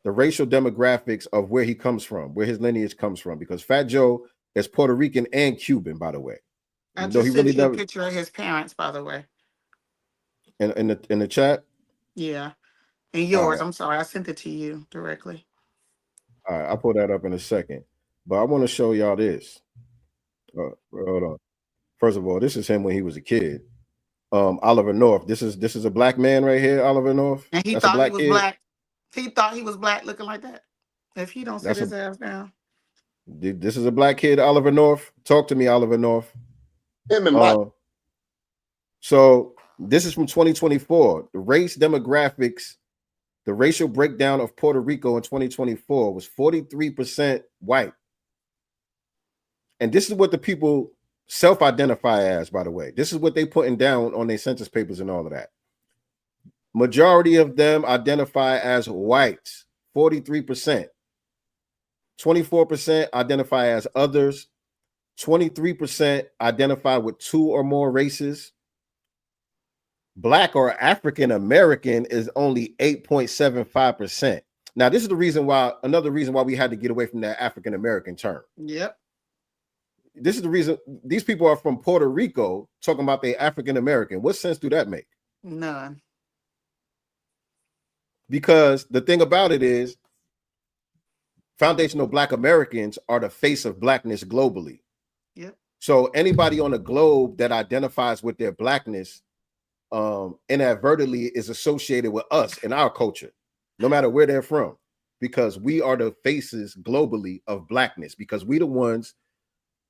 the racial demographics of where he comes from, where his lineage comes from, because Fat Joe is Puerto Rican and Cuban, by the way. I just sent you a picture of his parents, by the way. In the chat? Yeah. And yours. Right. I'm sorry. I sent it to you directly. All right, I'll pull that up in a second. But I want to show y'all this. Hold on. First of all, this is him when he was a kid. Oliver North. This is a black man right here, Oliver North. And he thought he was black. He thought he was black looking like that. If he don't sit his ass down. This is a black kid, Oliver North. Talk to me, Oliver North. So this is from 2024. The race demographics, the racial breakdown of Puerto Rico in 2024 was 43% white. And this is what the people self-identify as, by the way. This is what they putting down on their census papers and all of that. Majority of them identify as whites, 43%. 24% identify as others. 23% identify with two or more races. Black or African American is only 8.75%. Now, this is another reason why we had to get away from that African American term. Yep. This is the reason. These people are from Puerto Rico talking about the African American. What sense do that make? None. Because the thing about it is, foundational Black Americans are the face of blackness globally. Yep. So anybody on the globe that identifies with their blackness inadvertently is associated with us in our culture, no matter where they're from, because we are the faces globally of blackness, because we the ones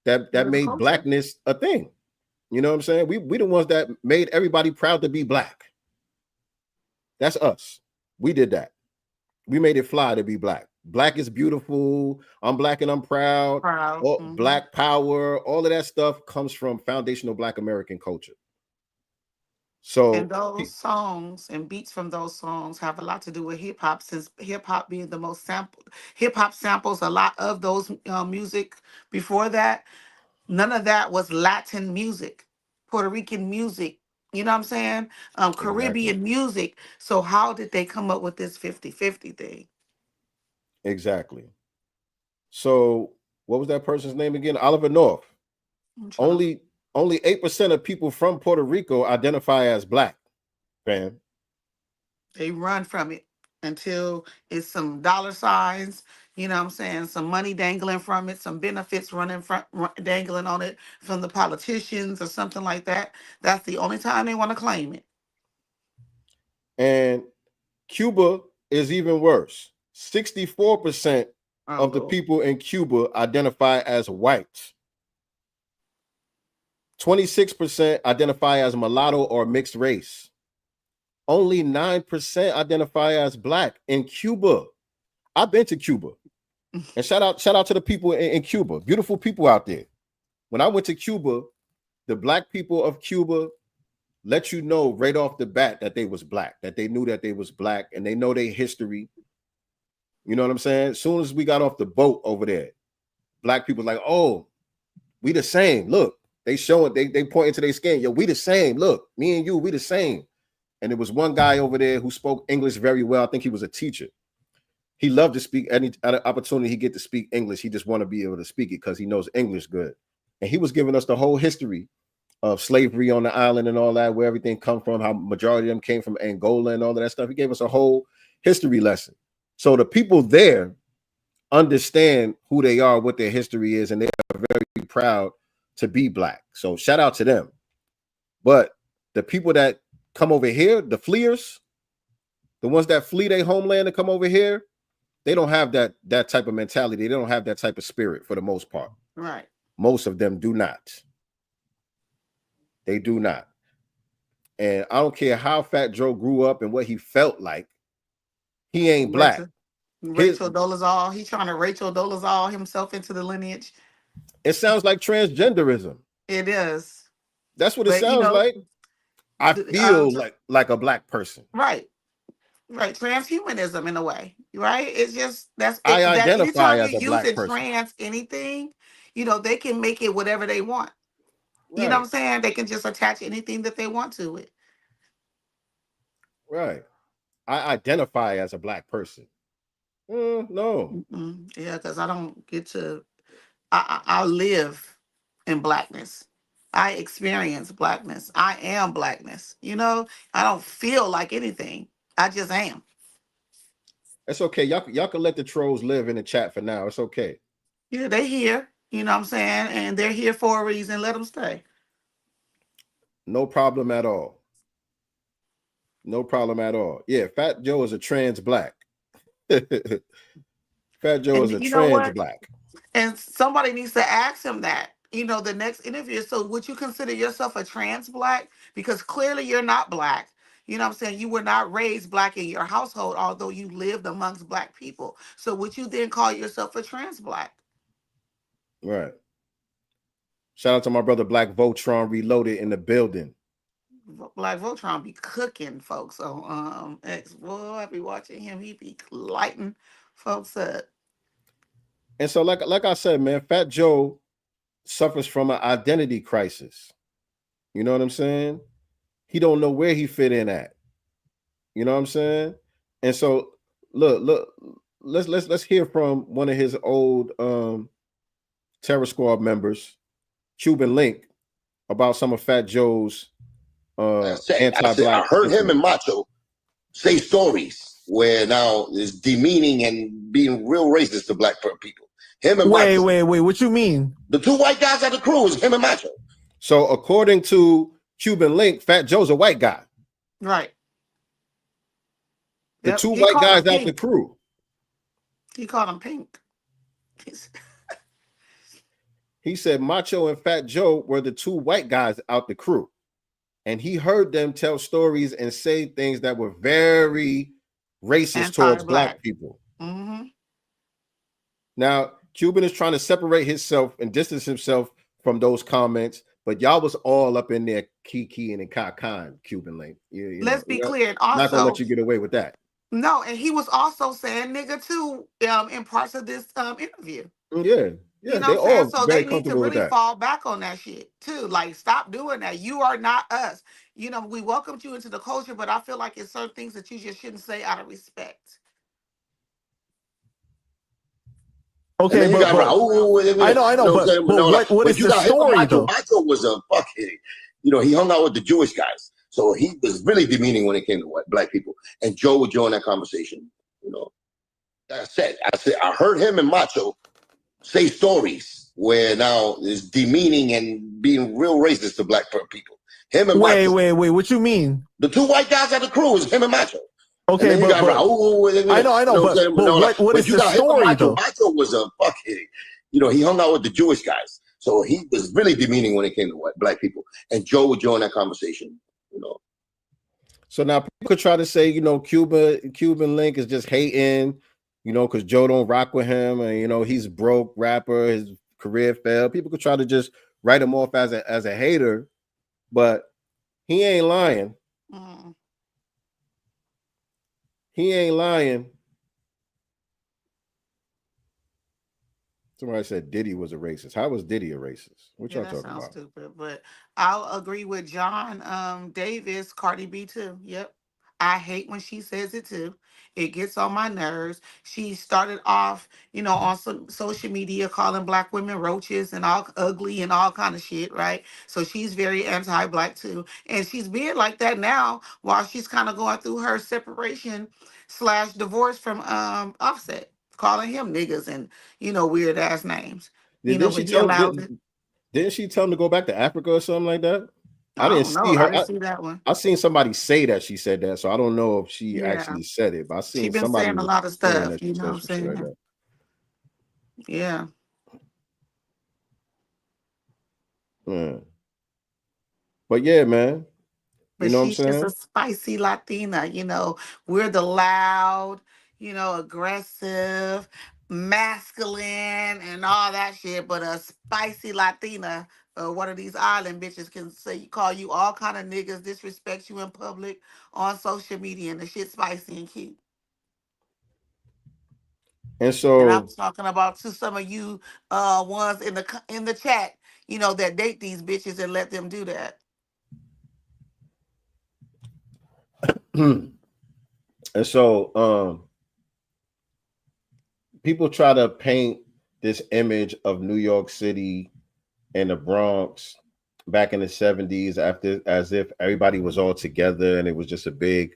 that made blackness a thing. You know what I'm saying? We the ones that made everybody proud to be black. That's us. We did that. We made it fly to be black. Black is beautiful. I'm black and I'm proud. Black power, all of that stuff comes from foundational Black American culture. So, and those songs and beats from those songs have a lot to do with hip hop, since hip hop being the most sampled. Hip hop samples a lot of those music before that. None of that was Latin music, Puerto Rican music. You know what I'm saying? Caribbean music. So how did they come up with this 50-50 thing? Exactly. So what was that person's name again? Oliver North. Only 8% of people from Puerto Rico identify as black, fam. They run from it until it's some dollar signs. You know what I'm saying? Some money dangling from it, some benefits dangling on it from the politicians or something like that. That's the only time they want to claim it. And Cuba is even worse. 64% of the people in Cuba identify as white. 26% identify as mulatto or mixed race. Only 9% identify as black in Cuba. I've been to Cuba. And shout out to the people in Cuba. Beautiful people out there. When I went to Cuba, the black people of Cuba let you know right off the bat that they was black, that they knew that they was black, and they know their history. You know what I'm saying? As soon as we got off the boat over there, black people like, oh, we the same. Look, they showing, they pointing to their skin. Yo, we the same. Look, me and you, we the same. And there was one guy over there who spoke English very well. I think he was a teacher. He loved to speak any opportunity he get to speak English. He just want to be able to speak it because he knows English good. And he was giving us the whole history of slavery on the island and all that, where everything come from, how majority of them came from Angola and all of that stuff. He gave us a whole history lesson. So the people there understand who they are, what their history is, and they are very proud to be black. So shout out to them. But the people that come over here, the fleers, the ones that flee their homeland and come over here, they don't have that type of mentality. They don't have that type of spirit for the most part. Right. Most of them do not. They do not. And I don't care how Fat Joe grew up and what he felt like. He ain't black. Rachel Dolezal. He's trying to Rachel Dolezal himself into the lineage. It sounds like transgenderism. It is. That's what it sounds like. I feel like a black person. Right. Right. Transhumanism in a way. Right. It's just I identify as a black person. Trans anything, you know, they can make it whatever they want. Right. You know what I'm saying? They can just attach anything that they want to it. Right. I identify as a black person. No. Yeah, because I don't get to. I live in blackness. I experience blackness. I am blackness. You know, I don't feel like anything. I just am. It's okay. Y'all can let the trolls live in the chat for now. It's okay. Yeah, they here. You know what I'm saying? And they're here for a reason. Let them stay. No problem at all. No problem at all. Yeah, Fat Joe is a trans black. Fat Joe is a trans black. And somebody needs to ask him that, you know, the next interview. So would you consider yourself a trans black? Because clearly you're not black. You know what I'm saying? You were not raised black in your household, although you lived amongst black people. So would you then call yourself a trans black? Right. Shout out to my brother Black Voltron Reloaded in the building. Black Voltron be cooking folks on X. Boy, I be watching him. He be lighting folks up. And so, like I said, man, Fat Joe suffers from an identity crisis. You know what I'm saying? He don't know where he fit in at. You know what I'm saying? And so, look, let's hear from one of his old Terror Squad members, Cuban Link, about some of Fat Joe's anti-black. I heard him and Macho say stories where now is demeaning and being real racist to black people. Him and wait, Macho. wait, what you mean? The two white guys at the crew is him and Macho. So according to Cuban Link, Fat Joe's a white guy. Right. The two white guys out the crew. He called him pink. He said Macho and Fat Joe were the two white guys out the crew. And he heard them tell stories and say things that were very racist towards black people. Mm-hmm. Now, Cuban is trying to separate himself and distance himself from those comments, but y'all was all up in there kikiing and cacan, Cuban Link. Let's be clear. And also, not gonna let you get away with that. No, and he was also saying nigga too in parts of this interview. Yeah. Yeah, you know they all so very they need to really fall back on that shit too. Like, stop doing that. You are not us. You know, we welcomed you into the culture, but I feel like it's certain things that you just shouldn't say out of respect. Okay, but I know, but what is the story though? Macho was a fucking, you know, he hung out with the Jewish guys, so he was really demeaning when it came to black people. And Joe would join that conversation, you know. I said, I heard him and Macho say stories where now is demeaning and being real racist to black people. Him and wait, Macho. wait. What you mean? The two white guys at the crew is him and Macho. Okay, and but, I know, what is the story though? Macho was a fucking, he hung out with the Jewish guys, so he was really demeaning when it came to black people. And Joe would join that conversation, So now people could try to say, Cuban Link is just hating, because Joe don't rock with him, and he's broke rapper, his career failed. People could try to just write him off as a hater, but he ain't lying. He ain't lying. Somebody said Diddy was a racist. How was Diddy a racist? What y'all talking about? Stupid, but I'll agree with John Davis, Cardi B too. Yep. I hate when she says it too. It gets on my nerves. She started off, on some social media calling black women roaches and all ugly and all kind of shit, right? So she's very anti-black too. And she's being like that now while she's kind of going through her separation/divorce from Offset, calling him niggas and, weird ass names. Didn't she tell him to go back to Africa or something like that? I didn't see her. I didn't see that one. I seen somebody say that she said that, so I don't know if she actually said it. But I seen somebody saying a lot of stuff. You know what I'm saying? Like yeah. But yeah, man. But she's just a spicy Latina. We're the loud, aggressive, masculine, and all that shit. But a spicy Latina. One of these island bitches can call you all kind of niggas, disrespect you in public on social media, and the shit spicy and cute. And so, I'm talking about to some of you ones in the chat, that date these bitches and let them do that. And so, people try to paint this image of New York City and the Bronx back in the 70s as if everybody was all together and it was just a big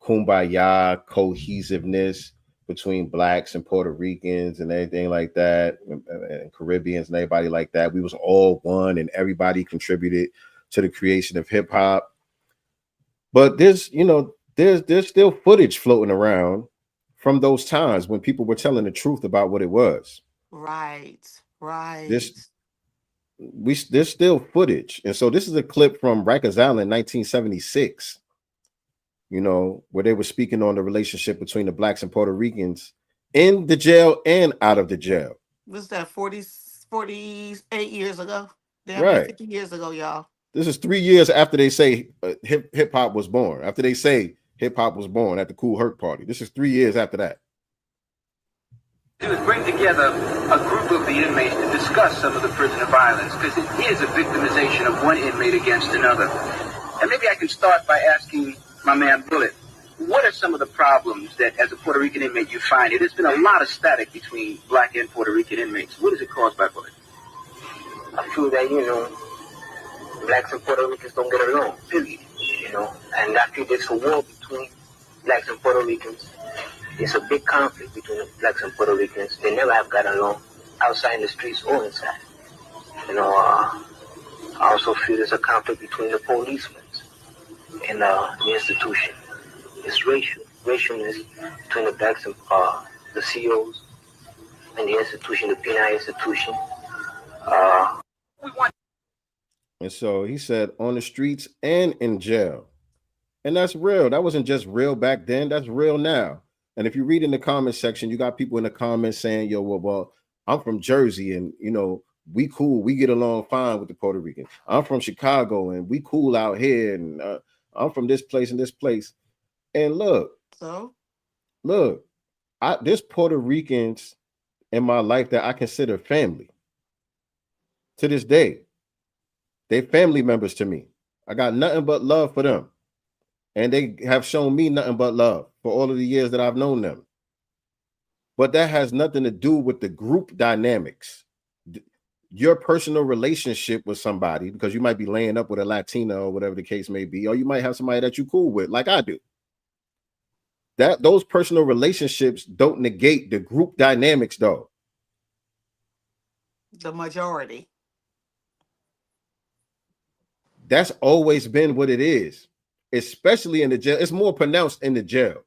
kumbaya cohesiveness between blacks and Puerto Ricans and everything like that, and Caribbeans and everybody like that. We was all one and everybody contributed to the creation of hip hop. But there's still footage floating around from those times when people were telling the truth about what it was. Right. There's still footage. And so this is a clip from Rikers Island 1976, where they were speaking on the relationship between the blacks and Puerto Ricans in the jail and out of the jail. What's that, 48 years ago? Damn, right. 50 years ago, y'all. This is 3 years after they say hip hop was born. After they say hip hop was born at the Cool Herc party. This is 3 years after that. It was bring together a group of the inmates to discuss some of the prisoner violence, because it is a victimization of one inmate against another. And maybe I can start by asking my man Bullet, what are some of the problems that as a Puerto Rican inmate you find? It has been a lot of static between black and Puerto Rican inmates. What is it caused by, Bullet? I feel that, blacks and Puerto Ricans don't get along, period, and I feel there's a war between blacks and Puerto Ricans. There's a big conflict between blacks and Puerto Ricans. They never have gotten along outside in the streets or inside. I also feel there's a conflict between the policemen and the institution. It's racial. Racialness between the blacks and the COs and the institution, the penal institution. And so he said on the streets and in jail. And that's real. That wasn't just real back then. That's real now. And if you read in the comment section, you got people in the comments saying, yo, well, I'm from Jersey and, we cool. We get along fine with the Puerto Ricans. I'm from Chicago and we cool out here. And I'm from this place and this place. And look, there's Puerto Ricans in my life that I consider family. To this day, they family members to me. I got nothing but love for them. And they have shown me nothing but love for all of the years that I've known them. But that has nothing to do with the group dynamics. Your personal relationship with somebody, because you might be laying up with a Latina or whatever the case may be, or you might have somebody that you cool with, like I do. that those personal relationships don't negate the group dynamics, though. The majority. That's always been what it is, especially in the jail. It's more pronounced in the jail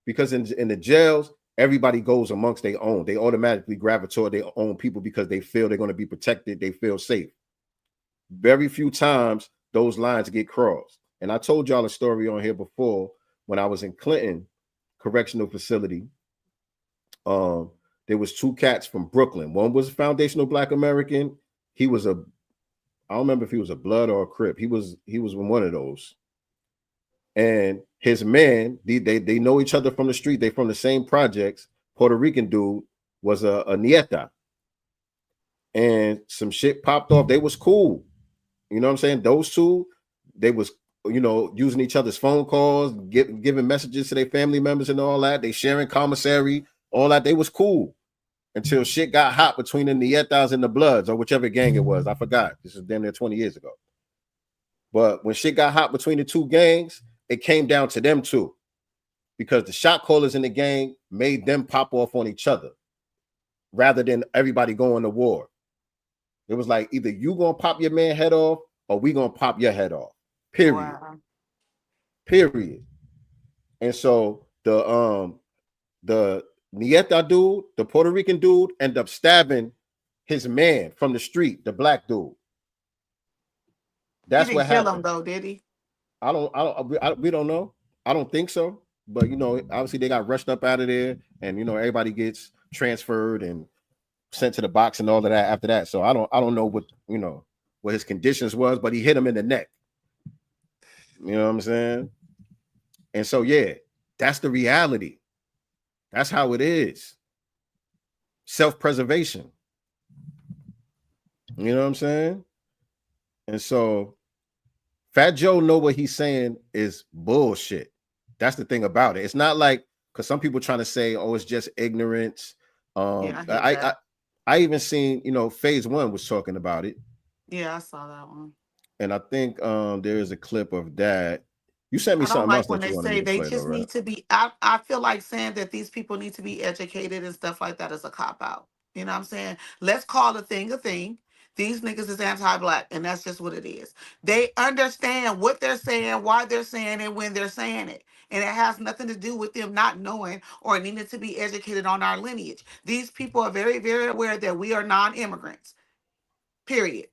because in the jails, everybody goes amongst their own. They automatically gravitate their own people because they feel they're going to be protected. They feel safe. Very few times those lines get crossed. And I told y'all a story on here before when I was in Clinton Correctional Facility. There was two cats from Brooklyn. One was a foundational Black American. He was a, I don't remember if he was a Blood or a Crip. He was one of those. And his man, they know each other from the street. They from the same projects. Puerto Rican dude was a Nieta. And some shit popped off. They was cool. You know what I'm saying? Those two, they was, you know, using each other's phone calls, giving messages to their family members and all that. They sharing commissary, all that. They was cool until shit got hot between the Nietas and the Bloods or whichever gang it was. I forgot. This is damn near 20 years ago. But when shit got hot between the two gangs, it came down to them two because the shot callers in the gang made them pop off on each other rather than everybody going to war. It was like either you gonna pop your man head off or we gonna pop your head off. Period. Wow. Period. And so the Nieta dude, the Puerto Rican dude, ended up stabbing his man from the street, the Black dude. That's what happened. Kill him though, did he? We don't know. I don't think so. But you know, obviously they got rushed up out of there, and you know everybody gets transferred and sent to the box and all of that after that. So I don't know what, you know, what his conditions was, but he hit him in the neck. You know what I'm saying? And so yeah, that's the reality. That's how it is. Self-preservation. You know what I'm saying? And so Fatjoe know what he's saying is bullshit. That's the thing about it. It's not like, because some people trying to say, oh, it's just ignorance. I even seen, you know, Phase One was talking about it. Yeah, I saw that one. And I think there is a clip of that. You sent me something else. When they say they just need to be, I feel like saying that these people need to be educated and stuff like that is a cop out. You know what I'm saying? Let's call a thing a thing. These niggas is anti-Black, and that's just what it is. They understand what they're saying, why they're saying it, when they're saying it. And it has nothing to do with them not knowing or needing to be educated on our lineage. These people are very, very aware that we are non-immigrants, period.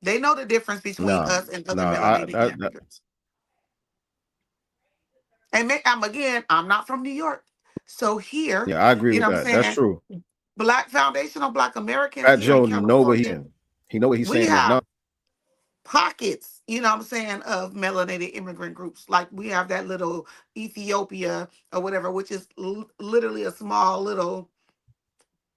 They know the difference between us and other melanated immigrants. And I'm not from New York. So here, yeah, I agree with that. That's true. Black foundational Black Americans. Fatjoe know what he know what he's saying is not pockets, you know what I'm saying, of melanated immigrant groups. Like we have that little Ethiopia or whatever, which is literally a small little,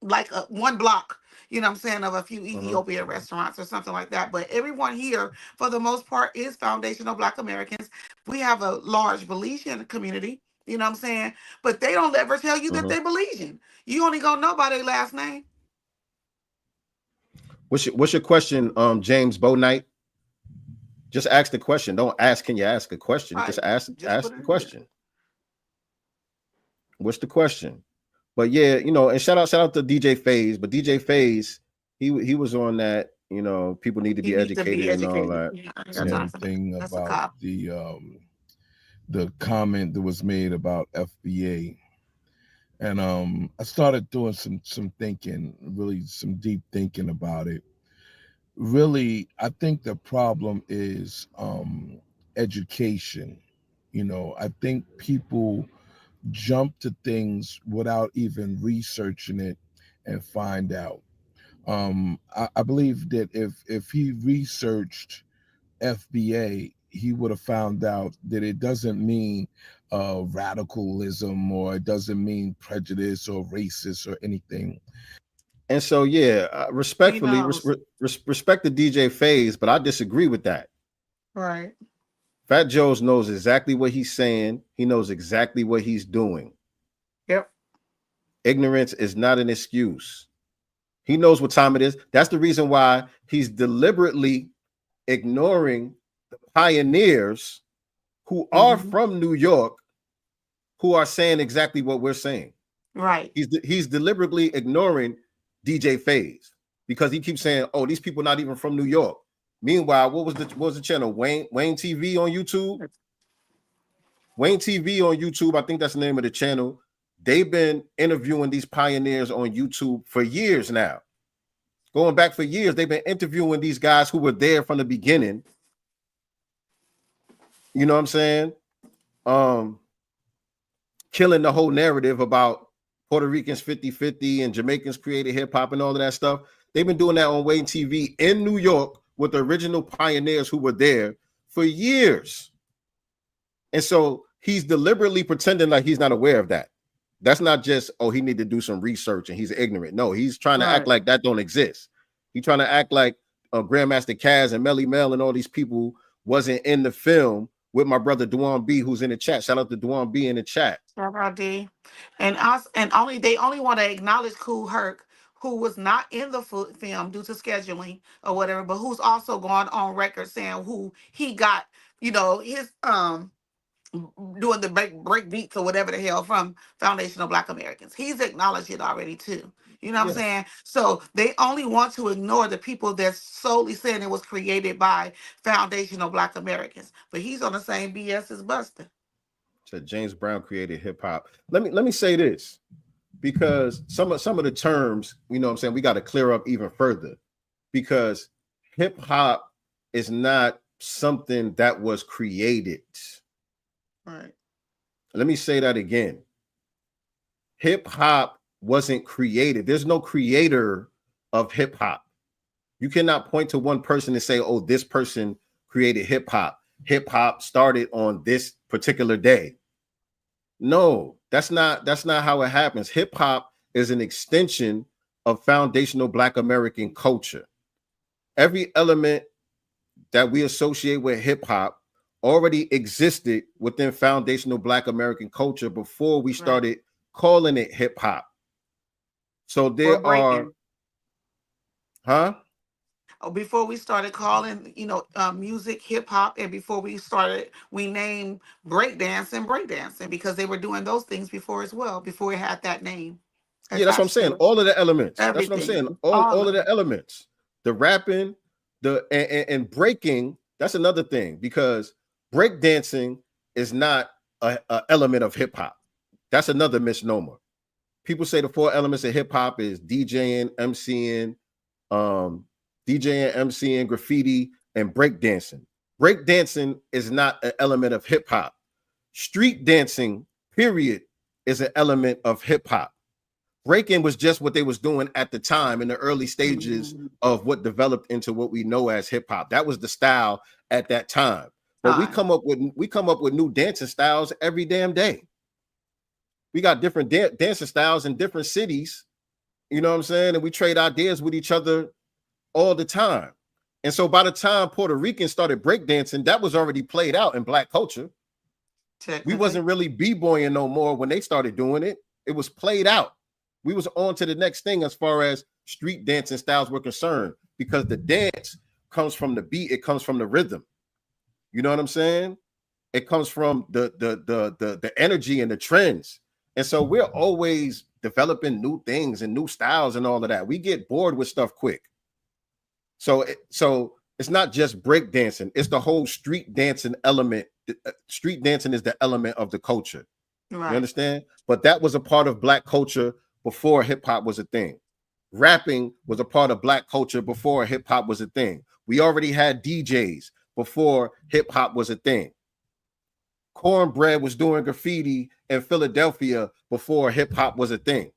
like one block, you know what I'm saying, of a few Ethiopian restaurants or something like that. But everyone here, for the most part, is foundational Black Americans. We have a large Belizean community, you know what I'm saying? But they don't ever tell you that they're Belizean. You only gonna know by their last name. What's your question, James Bownight? Just ask the question. Don't ask, can you ask a question? Right. Just ask the question. What's the question? But yeah, you know, and shout out to DJ FaZe. But DJ FaZe, he was on that, you know, people need to be educated and all that. Same thing about the comment that was made about FBA. And I started doing some thinking, really some deep thinking about it. Really, I think the problem is education. You know, I think people jump to things without even researching it and find out. I believe that if he researched FBA, he would have found out that it doesn't mean radicalism, or it doesn't mean prejudice or racist or anything. And so, yeah, respectfully, respect the DJ FaZe, but I disagree with that. Right. Fatjoe knows exactly what he's saying. He knows exactly what he's doing. Yep. Ignorance is not an excuse. He knows what time it is. That's the reason why he's deliberately ignoring the pioneers who are from New York, who are saying exactly what we're saying. Right. He's deliberately ignoring DJ FaZe because he keeps saying, "Oh, these people not even from New York." Meanwhile, what was the channel? Wayne TV on YouTube. Wayne TV on YouTube. I think that's the name of the channel. They've been interviewing these pioneers on YouTube for years now. Going back for years, they've been interviewing these guys who were there from the beginning. You know what I'm saying? Killing the whole narrative about Puerto Ricans 50-50 and Jamaicans created hip hop and all of that stuff. They've been doing that on Wayne TV in New York with the original pioneers who were there for years. And so he's deliberately pretending like he's not aware of that. That's not just, oh, he need to do some research and he's ignorant. No, he's trying to act like that don't exist. He's trying to act like Grandmaster Caz and Melly Mel and all these people wasn't in the film with my brother Duan B, who's in the chat. Shout out to Duan B in the chat. Shout out D. And us, and they only want to acknowledge Kool Herc, who was not in the film due to scheduling or whatever, but who's also gone on record saying who he got, his doing the break beats or whatever the hell from Foundational Black Americans. He's acknowledged it already too. You know what I'm saying? So they only want to ignore the people that's solely saying it was created by Foundational Black Americans. But he's on the same BS as Buster. So James Brown created hip hop. Let me say this, because some of the terms, you know what I'm saying, we got to clear up even further, because hip hop is not something that was created. Right. Let me say that again. Hip hop wasn't created. There's no creator of hip hop. You cannot point to one person and say, oh, this person created hip hop. Hip hop started on this particular day. No, that's not how it happens. Hip hop is an extension of foundational Black American culture. Every element that we associate with hip hop already existed within foundational Black American culture before we started calling it hip hop. So there are, before we started calling, music hip hop, and before we named breakdancing because they were doing those things before as well, before it had that name. Yeah, that's what I'm saying. All of the elements. Everything. That's what I'm saying. All of the elements. The rapping, and breaking, that's another thing, because breakdancing is not an element of hip hop. That's another misnomer. People say the four elements of hip hop is DJing, MCing, graffiti, and breakdancing. Breakdancing is not an element of hip hop. Street dancing, period, is an element of hip hop. Breaking was just what they was doing at the time in the early stages of what developed into what we know as hip hop. That was the style at that time. But we come up with new dancing styles every damn day. We got different dancing styles in different cities, you know what I'm saying? And we trade ideas with each other all the time. And so by the time Puerto Ricans started breakdancing, that was already played out in Black culture. We wasn't really b-boying no more when they started doing it. It was played out. We was on to the next thing as far as street dancing styles were concerned, because the dance comes from the beat, it comes from the rhythm. You know what I'm saying? It comes from the energy and the trends. And so we're always developing new things and new styles and all of that. We get bored with stuff quick. So it's not just break dancing, it's the whole street dancing element. Street dancing is the element of the culture. Right. You understand? But that was a part of Black culture before hip hop was a thing. Rapping was a part of Black culture before hip hop was a thing. We already had DJs before hip hop was a thing. Cornbread was doing graffiti in Philadelphia before hip hop was a thing.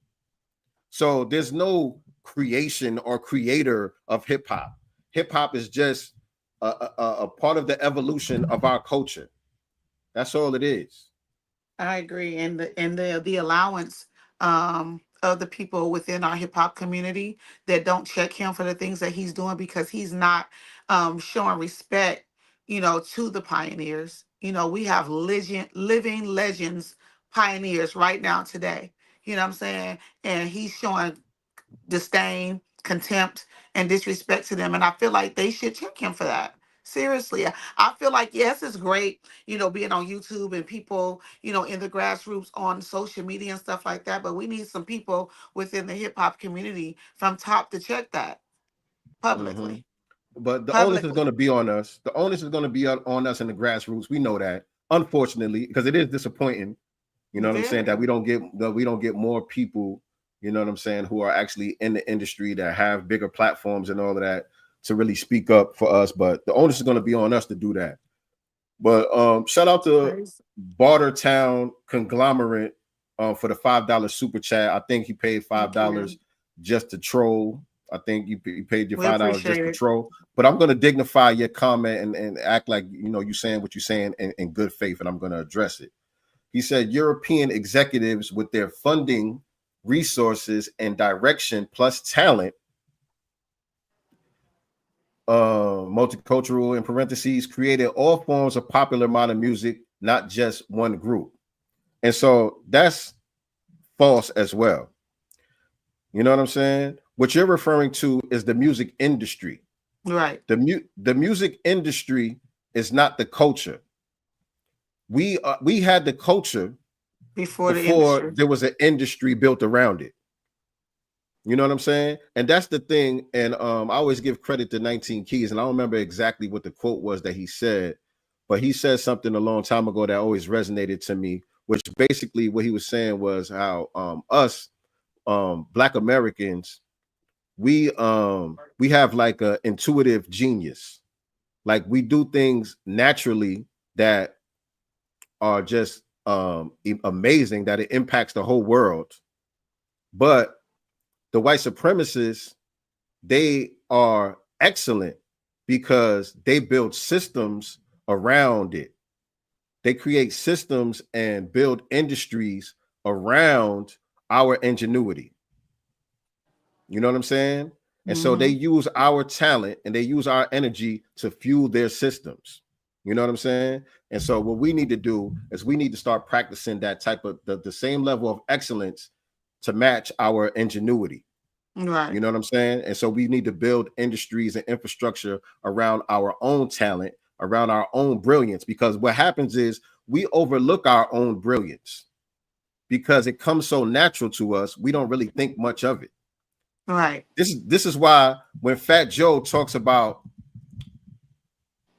So there's no creation or creator of hip hop. Hip hop is just a part of the evolution of our culture. That's all it is. I agree. And the allowance of the people within our hip hop community that don't check him for the things that he's doing because he's not showing respect, to the pioneers. We have living legends, pioneers right now today. You know what I'm saying? And he's showing disdain, contempt, and disrespect to them. And I feel like they should check him for that. Seriously, I feel like, yes, it's great, being on YouTube and people, in the grassroots on social media and stuff like that. But we need some people within the hip hop community from top to check that publicly. But the onus is going to be on us. The onus is going to be on us in the grassroots. We know that, unfortunately, because it is disappointing. You know what I'm saying? That we don't get more people. You know what I'm saying? Who are actually in the industry that have bigger platforms and all of that to really speak up for us. But the onus is going to be on us to do that. But shout out to Bartertown Conglomerate for the $5 super chat. I think he paid $5 just to troll. I think you paid your $5 just to troll. But I'm going to dignify your comment and act like you saying what you're saying in good faith, and I'm going to address it. He said European executives with their funding, resources, and direction plus talent, multicultural in parentheses, created all forms of popular modern music, not just one group. And so that's false as well. You know what I'm saying? What you're referring to is the music industry. Right. The music industry is not the culture. We had the culture before there was an industry built around it. You know what I'm saying? And that's the thing. And I always give credit to 19 Keys, and I don't remember exactly what the quote was that he said, but he said something a long time ago that always resonated to me, which basically what he was saying was how us Black Americans, we have like a intuitive genius. Like we do things naturally that are just amazing, that it impacts the whole world. But the white supremacists, they are excellent because they build systems around it. They create systems and build industries around our ingenuity. You know what I'm saying? And so they use our talent and they use our energy to fuel their systems. You know what I'm saying? And so what we need to do is we need to start practicing that type of the same level of excellence to match our ingenuity. Right. You know what I'm saying? And so we need to build industries and infrastructure around our own talent, around our own brilliance, because what happens is we overlook our own brilliance because it comes so natural to us. We don't really think much of it. Right. This is why when Fatjoe talks about,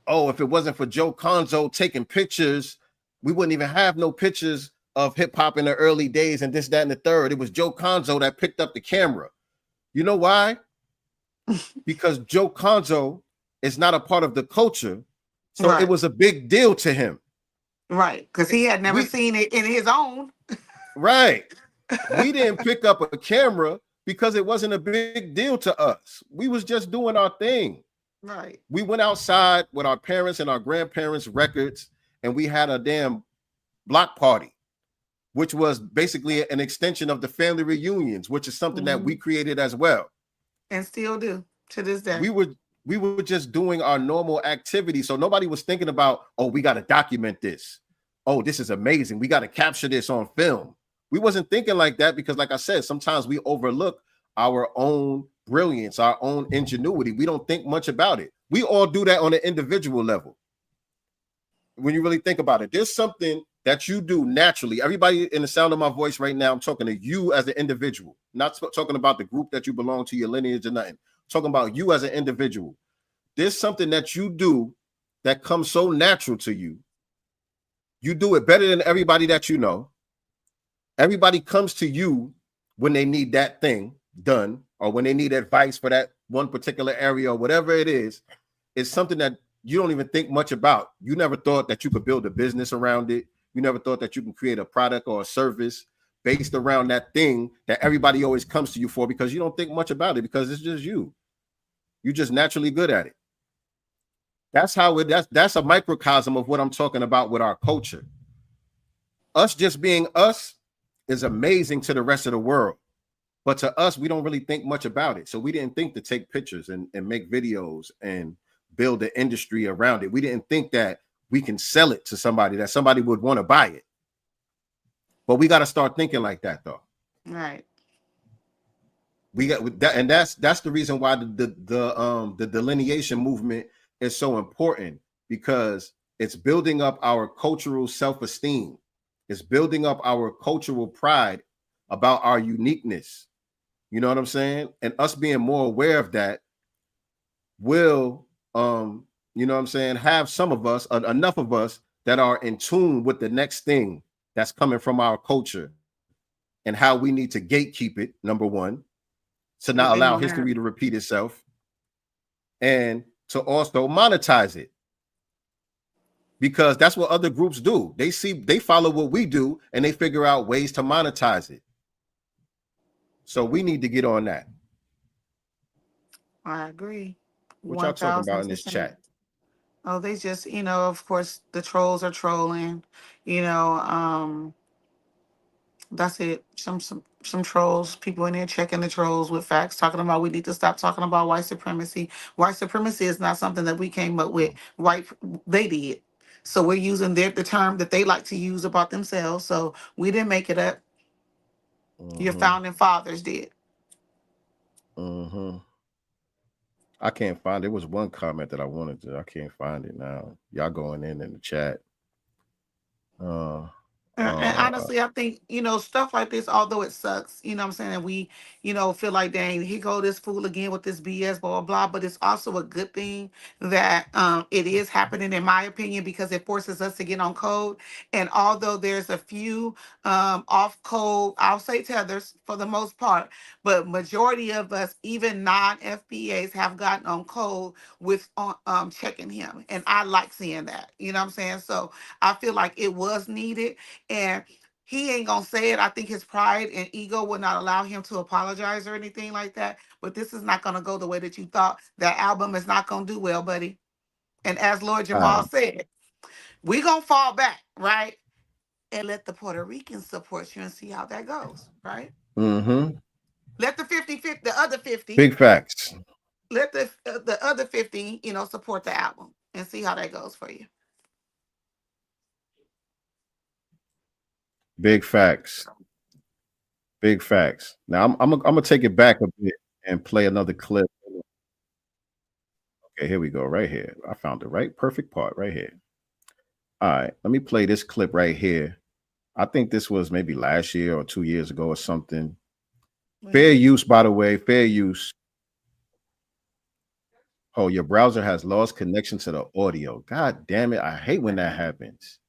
oh, if it wasn't for Joe Conzo taking pictures, we wouldn't even have no pictures of hip hop in the early days and this, that, and the third. It was Joe Conzo that picked up the camera. You know why? Because Joe Conzo is not a part of the culture. So it was a big deal to him. Right. Because he had never seen it in his own. Right. We didn't pick up a camera because it wasn't a big deal to us. We was just doing our thing. Right. We went outside with our parents and our grandparents' records, and we had a damn block party, which was basically an extension of the family reunions, which is something that we created as well. And still do to this day. We were just doing our normal activity. So nobody was thinking about, oh, we got to document this. Oh, this is amazing. We got to capture this on film. We wasn't thinking like that because, like I said, sometimes we overlook our own brilliance, our own ingenuity. We don't think much about it. We all do that on an individual level. When you really think about it, there's something that you do naturally. Everybody in the sound of my voice right now, I'm talking to you as an individual, not talking about the group that you belong to, your lineage or nothing. I'm talking about you as an individual. There's something that you do that comes so natural to you. You do it better than everybody that you know. Everybody comes to you when they need that thing done or when they need advice for that one particular area or whatever it is. It's something that you don't even think much about. You never thought that you could build a business around it. You never thought that you can create a product or a service based around that thing that everybody always comes to you for because you don't think much about it because it's just you. You're just naturally good at it. That's how that's a microcosm of what I'm talking about with our culture. Us just being us is amazing to the rest of the world. But to us, we don't really think much about it. So we didn't think to take pictures and make videos and build the industry around it. We didn't think that we can sell it to somebody, that somebody would want to buy it. But we got to start thinking like that, though. Right. We got that, and that's the reason why the delineation movement is so important because it's building up our cultural self-esteem. It's building up our cultural pride about our uniqueness. You know what I'm saying? And us being more aware of that will, you know what I'm saying, have some of us, enough of us that are in tune with the next thing that's coming from our culture and how we need to gatekeep it, number one, to not allow history to repeat itself, and to also monetize it. Because that's what other groups do. They follow what we do and they figure out ways to monetize it. So we need to get on that. I agree. What y'all talking about in this 1000%. chat? Oh, they just, of course, the trolls are trolling. That's it. Some trolls, people in there checking the trolls with facts, talking about we need to stop talking about white supremacy. White supremacy is not something that we came up with. They did. So we're using the term that they like to use about themselves. So we didn't make it up. Your founding fathers did. I can't find it. There was one comment that I wanted to. I can't find it now. Y'all going in the chat. And honestly, I think, stuff like this, although it sucks, what I'm saying, and we, feel like, dang, here go this fool again with this BS, blah, blah, blah. But it's also a good thing that it is happening, in my opinion, because it forces us to get on code. And although there's a few off code, I'll say tethers for the most part, but majority of us, even non-FBAs, have gotten on code with checking him. And I like seeing that, you know what I'm saying? So I feel like it was needed. And he ain't gonna say it. I think his pride and ego would not allow him to apologize or anything like that. But this is not gonna go the way that you thought. That album is not gonna do well, buddy. And as Lord Jamal said, we gonna fall back, right? And let the Puerto Ricans support you and see how that goes, right? Let the 50-50, the other 50. Big facts. Let the other 50, support the album and see how that goes for you. Big facts. Big facts. Now I'm gonna take it back a bit and play another clip. Okay, here we go. Right here. I found the perfect part right here. All right, let me play this clip right here. I think this was maybe last year or 2 years ago or something. Fair use, by the way. Fair use. Oh, your browser has lost connection to the audio. God damn it. I hate when that happens.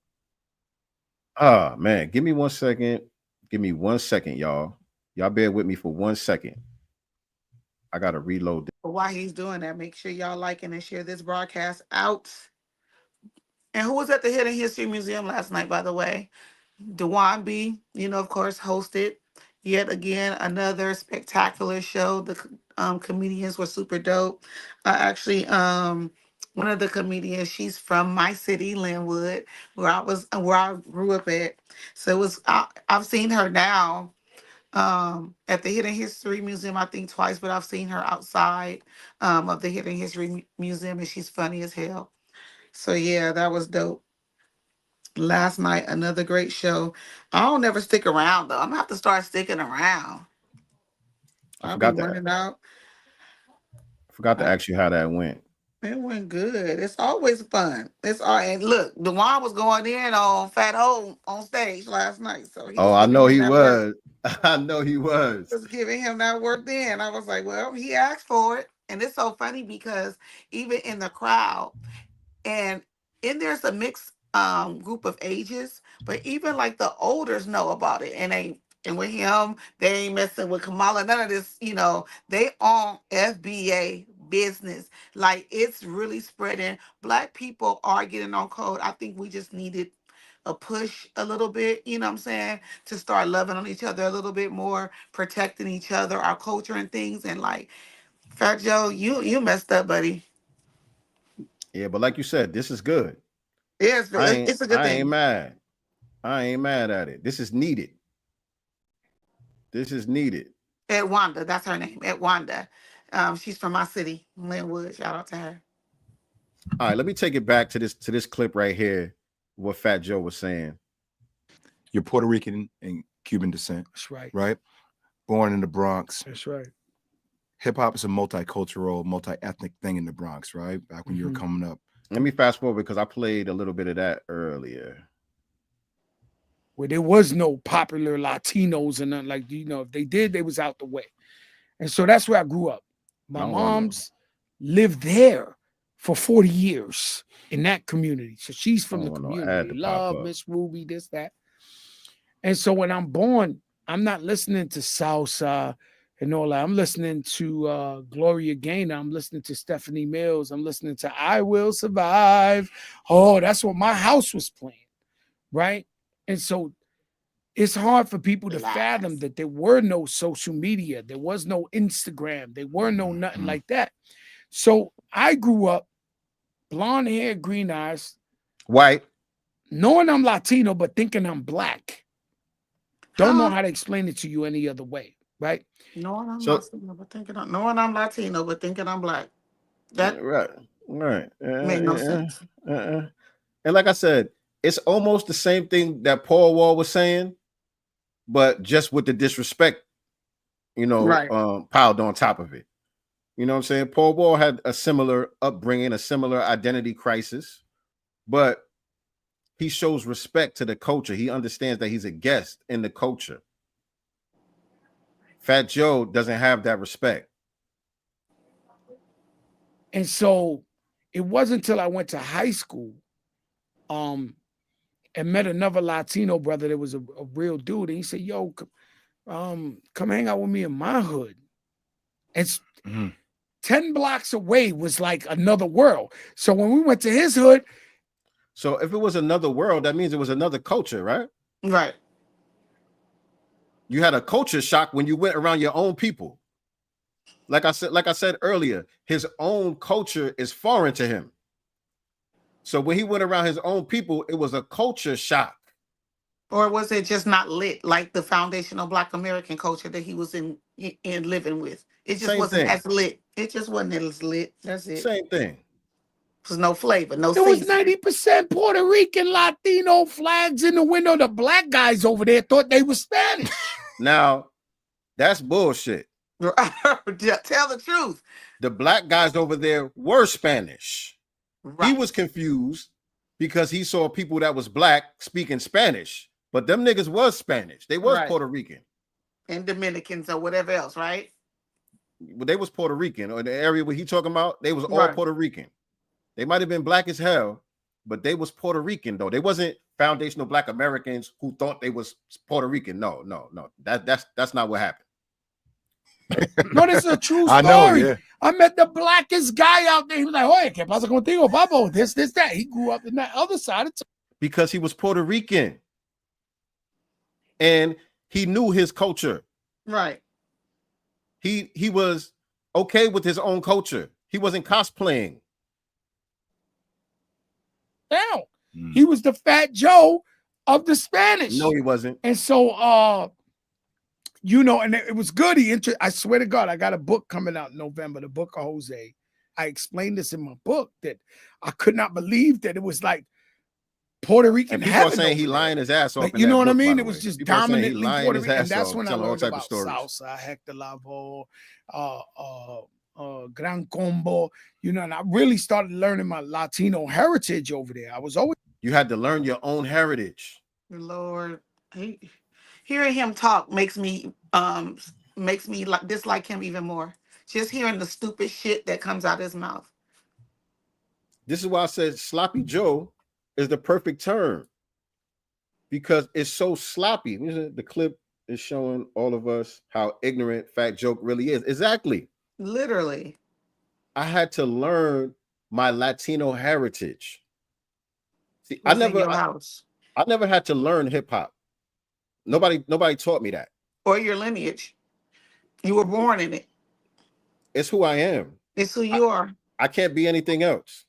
Oh, man. Give me 1 second. Give me 1 second, y'all. Y'all bear with me for 1 second. I got to reload this. While he's doing that, make sure y'all like and share this broadcast out. And who was at the Hidden History Museum last night, by the way? Dewan B, of course, hosted yet again another spectacular show. The comedians were super dope. Actually, one of the comedians, she's from my city, Linwood, where I grew up at. So it was I've seen her now at the Hidden History Museum, I think twice, but I've seen her outside of the Hidden History Museum, and she's funny as hell. So yeah, that was dope. Last night, another great show. I don't never stick around though. I'm gonna have to start sticking around. I I'll be running out. Forgot to ask you how that went. It went good. It's always fun. And look, Dewan was going in on Fat Ho on stage last night. So I know he was. I know he was. Just giving him that work then. I was like, well, he asked for it. And it's so funny because even in the crowd, and there's a mixed group of ages, but even like the olders know about it. And with him, they ain't messing with Kamala. None of this, they on FBA business. Like it's really spreading. Black people are getting on code. I think we just needed a push a little bit, you know what I'm saying, to start loving on each other a little bit more, protecting each other, our culture and things. And like, Fatjoe, you messed up, buddy. Yeah, but like you said, this is good. Yeah, it's a good thing. I ain't mad. I ain't mad at it. This is needed. This is needed. Ed Wanda, that's her name. Ed Wanda. She's from my city, Linwood. Shout out to her. All right, let me take it back to this clip right here. What Fatjoe was saying. You're Puerto Rican and Cuban descent. That's right. Right? Born in the Bronx. That's right. hip hop is a multicultural, multi-ethnic thing in the Bronx, right? Back when you were coming up. Let me fast forward because I played a little bit of that earlier. Where there was no popular Latinos and nothing, like, you know, if they did, they was out the way. And so that's where I grew up. My mom's lived there for 40 years in that community. So she's from the community. Love, Miss Ruby, this, that. And so when I'm born, I'm not listening to salsa and all that. I'm listening to Gloria Gaynor. I'm listening to Stephanie Mills. I'm listening to I Will Survive. Oh, that's what my house was playing, right? And so it's hard for people to fathom that there were no social media. There was no Instagram. There were no nothing like that. So I grew up blonde hair, green eyes, white, knowing I'm Latino, but thinking I'm black. Don't know how to explain it to you any other way, right? Knowing I'm Latino, but thinking I'm black. That right. Made no sense. And like I said, it's almost the same thing that Paul Wall was saying, but just with the disrespect, you know, piled on top of it. You know what I'm saying? Paul Wall had a similar upbringing, a similar identity crisis, but he shows respect to the culture. He understands that he's a guest in the culture. Fat Joe doesn't have that respect. And so it wasn't until I went to high school and met another Latino brother that was a real dude. And he said, yo, come hang out with me in my hood. It's 10 blocks away was like another world. So when we went to his hood. So if it was another world, that means it was another culture, right? Right. You had a culture shock when you went around your own people. Like I said earlier, his own culture is foreign to him. So when he went around his own people, it was a culture shock. Or was it just not lit like the foundational Black American culture that he was in living with? It just wasn't as lit. It just wasn't as lit. That's it. Same thing. There's no flavor, no There was seasoning. 90% Puerto Rican, Latino flags in the window. The black guys over there thought they were Spanish. Now, that's bullshit. Tell the truth. The black guys over there were Spanish. Right. He was confused because he saw people that was black speaking Spanish, but them niggas was Spanish. They was Puerto Rican. And Dominicans or whatever else, right? Well, they was Puerto Rican, or the area where he talking about, they was all Puerto Rican. They might have been black as hell, but they was Puerto Rican though. They wasn't foundational Black Americans who thought they was Puerto Rican. No. That's not what happened. No, this is a true story. I know, yeah. I met the blackest guy out there. He was like, oye, ¿qué pasa contigo, papo? This, that. He grew up in that other side of town. Because he was Puerto Rican. And he knew his culture. Right. He was okay with his own culture. He wasn't cosplaying. Now, he was the Fat Joe of the Spanish. No, he wasn't. And so, you know, and it was good. I swear to God, I got a book coming out in November, the book of Jose. I explained this in my book that I could not believe that it was like Puerto Rican. And people are saying he lying his ass off. Like, you know what I mean? It was just dominantly Puerto Rican. And that's when I learned about salsa, Hector Lavoe, Gran Combo, you know, and I really started learning my Latino heritage over there. I was always. You had to learn your own heritage. Lord, hearing him talk makes me dislike him even more. Just hearing the stupid shit that comes out of his mouth. This is why I said sloppy Joe is the perfect term, because it's so sloppy. The clip is showing all of us how ignorant Fat Joe really is. Exactly. Literally. I had to learn my Latino heritage. See, I I never had to learn hip hop. Nobody taught me that. Or your lineage. You were born in it. It's who I am. It's who you are. I can't be anything else.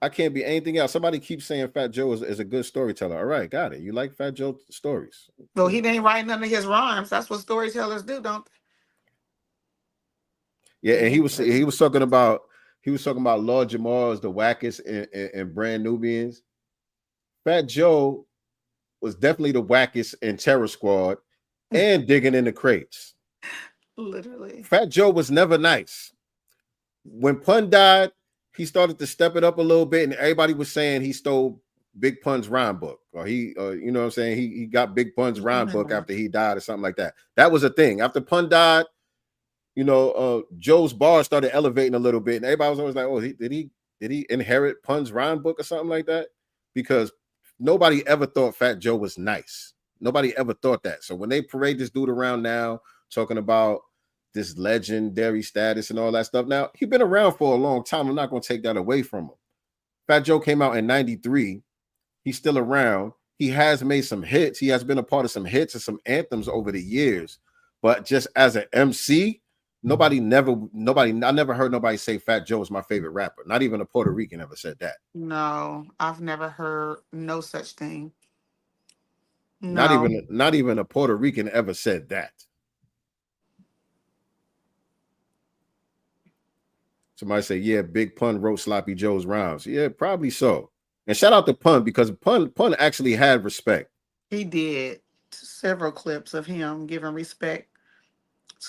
I can't be anything else. Somebody keeps saying Fat Joe is a good storyteller. All right, got it. You like Fat Joe stories. Well, he didn't write none of his rhymes. That's what storytellers do, don't they? Yeah, and he was talking about Lord Jamar as the wackest and Brand Nubians. Fat Joe was definitely the wackest in Terror Squad, and digging in the crates. Literally. Fat Joe was never nice. When Pun died, he started to step it up a little bit, and everybody was saying he stole Big Pun's rhyme book, or you know what I'm saying? He got Big Pun's rhyme book after he died, or something like that. That was a thing. After Pun died, you know, Joe's bar started elevating a little bit, and everybody was always like, "Oh, did he inherit Pun's rhyme book or something like that?" Because nobody ever thought Fat Joe was nice. Nobody ever thought that. So when they parade this dude around now, talking about this legendary status and all that stuff, now he's been around for a long time. I'm not going to take that away from him. Fat Joe came out in '93. He's still around. He has made some hits. He has been a part of some hits and some anthems over the years. But just as an MC, I never heard nobody say Fat Joe is my favorite rapper. Not even a Puerto Rican ever said that. No, I've never heard no such thing. No. Not even a Puerto Rican ever said that. Somebody say, yeah, Big Pun wrote Sloppy Joe's rhymes. Yeah, probably so. And shout out to Pun, because Pun actually had respect. He did. Several clips of him giving respect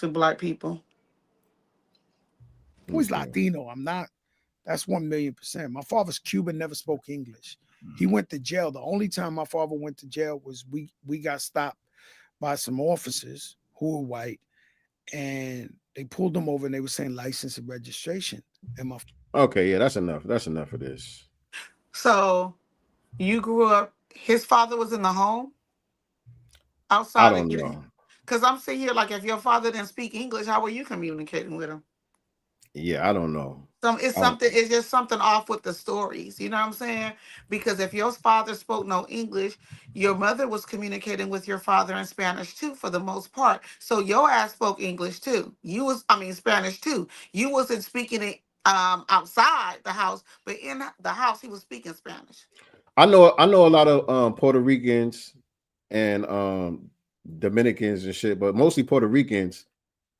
to Black people. Who's Latino? I'm not. That's 1,000,000%. My father's Cuban, never spoke English. He went to jail. The only time my father went to jail was we got stopped by some officers who were white, and they pulled him over and they were saying license and registration. And okay, yeah, that's enough. That's enough of this. So you grew up, his father was in the home? I Outside don't know. Because I'm sitting here like, if your father didn't speak English, how were you communicating with him? Yeah, I don't know. It's just something off with the stories. You know what I'm saying? Because if your father spoke no English, your mother was communicating with your father in Spanish too, for the most part. So your ass spoke English too. Spanish too. You wasn't speaking it outside the house, but in the house he was speaking Spanish. I know a lot of Puerto Ricans and Dominicans and shit, but mostly Puerto Ricans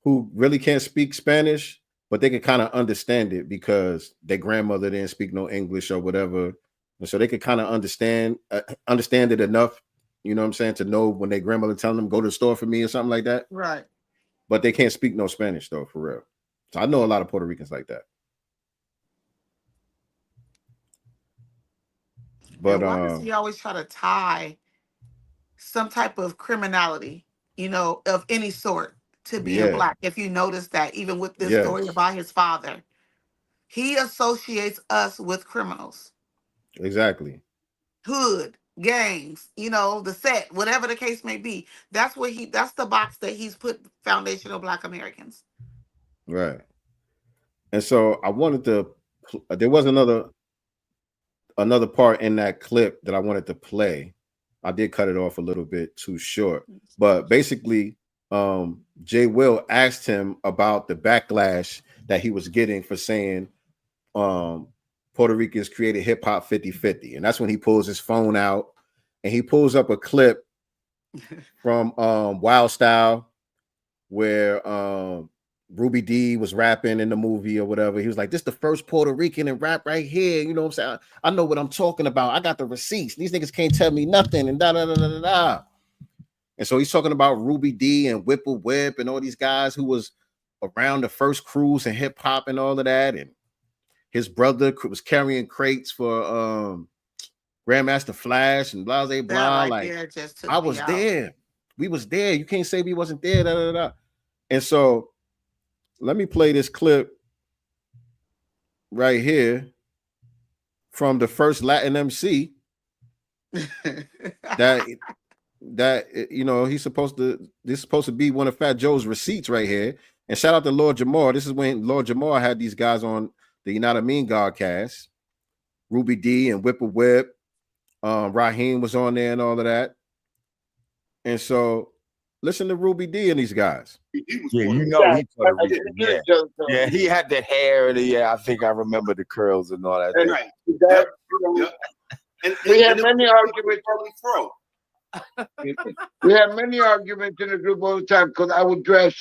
who really can't speak Spanish, but they can kind of understand it because their grandmother didn't speak no English or whatever. And so they can kind of understand it enough, you know what I'm saying, to know when their grandmother telling them, go to the store for me or something like that. Right. But they can't speak no Spanish though, for real. So I know a lot of Puerto Ricans like that. But why does he always try to tie some type of criminality, of any sort, to being Black? If you notice that, even with this story about his father, he associates us with criminals. Exactly. Hood, gangs, the set, whatever the case may be. That's the box that he's put foundational Black Americans. Right. And so I wanted to, there was another part in that clip that I wanted to play. I did cut it off a little bit too short, but basically, Jay Will asked him about the backlash that he was getting for saying Puerto Ricans created hip hop 50-50. And that's when he pulls his phone out and he pulls up a clip from Wild Style where Ruby D was rapping in the movie or whatever. He was like, this is the first Puerto Rican in rap right here. You know what I'm saying? I know what I'm talking about. I got the receipts. These niggas can't tell me nothing and da. And so he's talking about Ruby D and Whipple Whip and all these guys who was around the first cruise and hip hop and all of that. And his brother was carrying crates for Grandmaster Flash and blah, blah, blah. Like, I was there. We was there. You can't say we wasn't there. Da. And so let me play this clip right here from the first Latin MC that this is supposed to be one of Fat Joe's receipts right here. And shout out to Lord Jamar. This is when Lord Jamar had these guys on the You Know What I Mean Godcast. Ruby D and Whipple Whip. Raheem was on there and all of that. And so listen to Ruby D and these guys. Yeah, he Puerto Rican. Yeah, he had that hair. And I think I remember the curls and all that. Right. And we had many arguments. We had many arguments in the group all the time because I would dress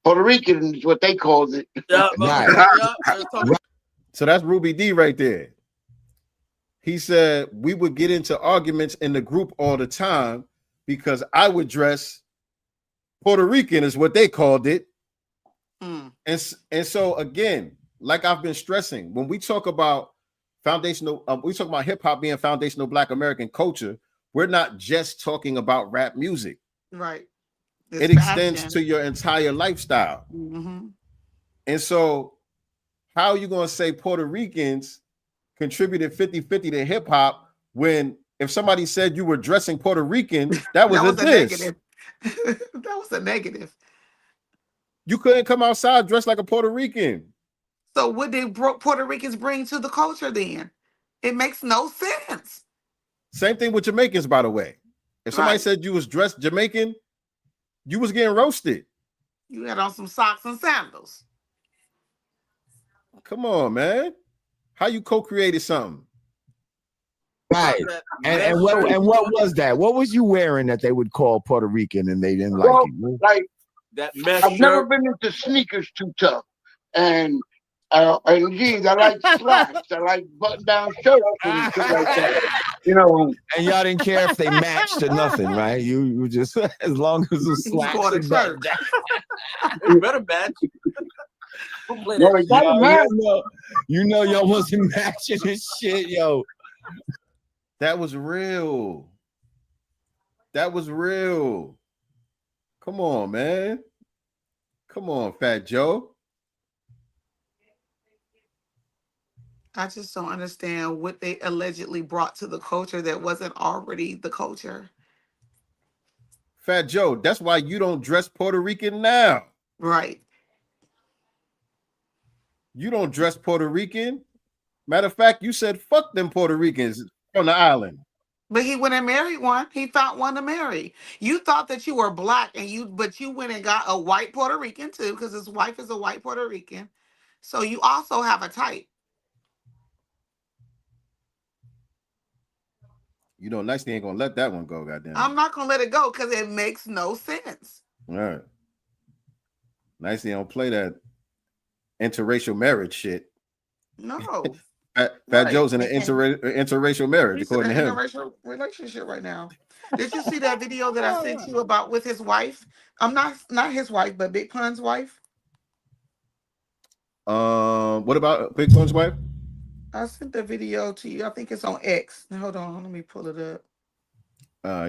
Puerto Rican, is what they called it. So that's Ruby D right there. He said we would get into arguments in the group all the time because I would dress Puerto Rican is what they called it. Mm. And so again, like I've been stressing, when we talk about foundational, we talk about hip hop being foundational Black American culture, we're not just talking about rap music. Right. It extends to your entire lifestyle. Mm-hmm. And so how are you going to say Puerto Ricans contributed 50-50 to hip hop when if somebody said you were dressing Puerto Rican, that was, a diss. Negative. That was a negative. You couldn't come outside dressed like a Puerto Rican. So what did Puerto Ricans bring to the culture then? It makes no sense. Same thing with Jamaicans, by the way. If somebody said you was dressed Jamaican, you was getting roasted. You had on some socks and sandals. Come on, man. How you co-created something? Right. And what was that? What was you wearing that they would call Puerto Rican and they didn't like you? Like that I've never been into sneakers too tough. And geez, I like slacks. I like button-down shirts and shit like that. You know. And y'all didn't care if they matched or nothing, right? You just as long as it was slacks and button down. You better match. No, it doesn't matter. You know y'all wasn't matching this shit, yo. That was real. That was real. Come on, man. Come on, Fat Joe. I just don't understand what they allegedly brought to the culture that wasn't already the culture. Fat Joe, that's why you don't dress Puerto Rican now. Right. You don't dress Puerto Rican. Matter of fact, you said fuck them Puerto Ricans on the island. But he went and married one. He found one to marry. You thought that you were Black, but you went and got a white Puerto Rican too, because his wife is a white Puerto Rican. So you also have a type. You know, Nicely ain't gonna let that one go, goddamn. I'm not gonna let it go because it makes no sense. All right. Nicely don't play that interracial marriage shit. No. Fat Joe's in an interracial marriage, He's according in to an him. interracial relationship right now. Did you see that video that I sent you about with his wife? I'm not his wife, but Big Pun's wife. What about Big Pun's wife? I sent the video to you. I think it's on X. Now, hold on, let me pull it up.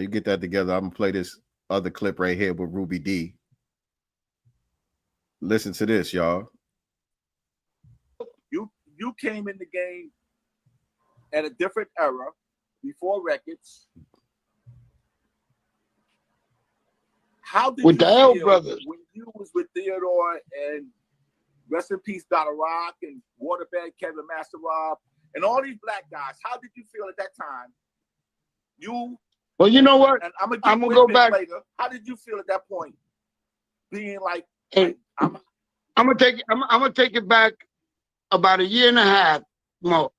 You get that together. I'm gonna play this other clip right here with Ruby D. Listen to this, y'all. You came in the game at a different era, before records. How did with you the L feel brothers when you was with Theodore and rest in peace, Donna Rock and Waterbed, Kevin Master Rob, and all these Black guys? How did you feel at that time? Well, you know what? And I'm gonna go back later. How did you feel at that point? Being like, I'm gonna take it back about a year and a half more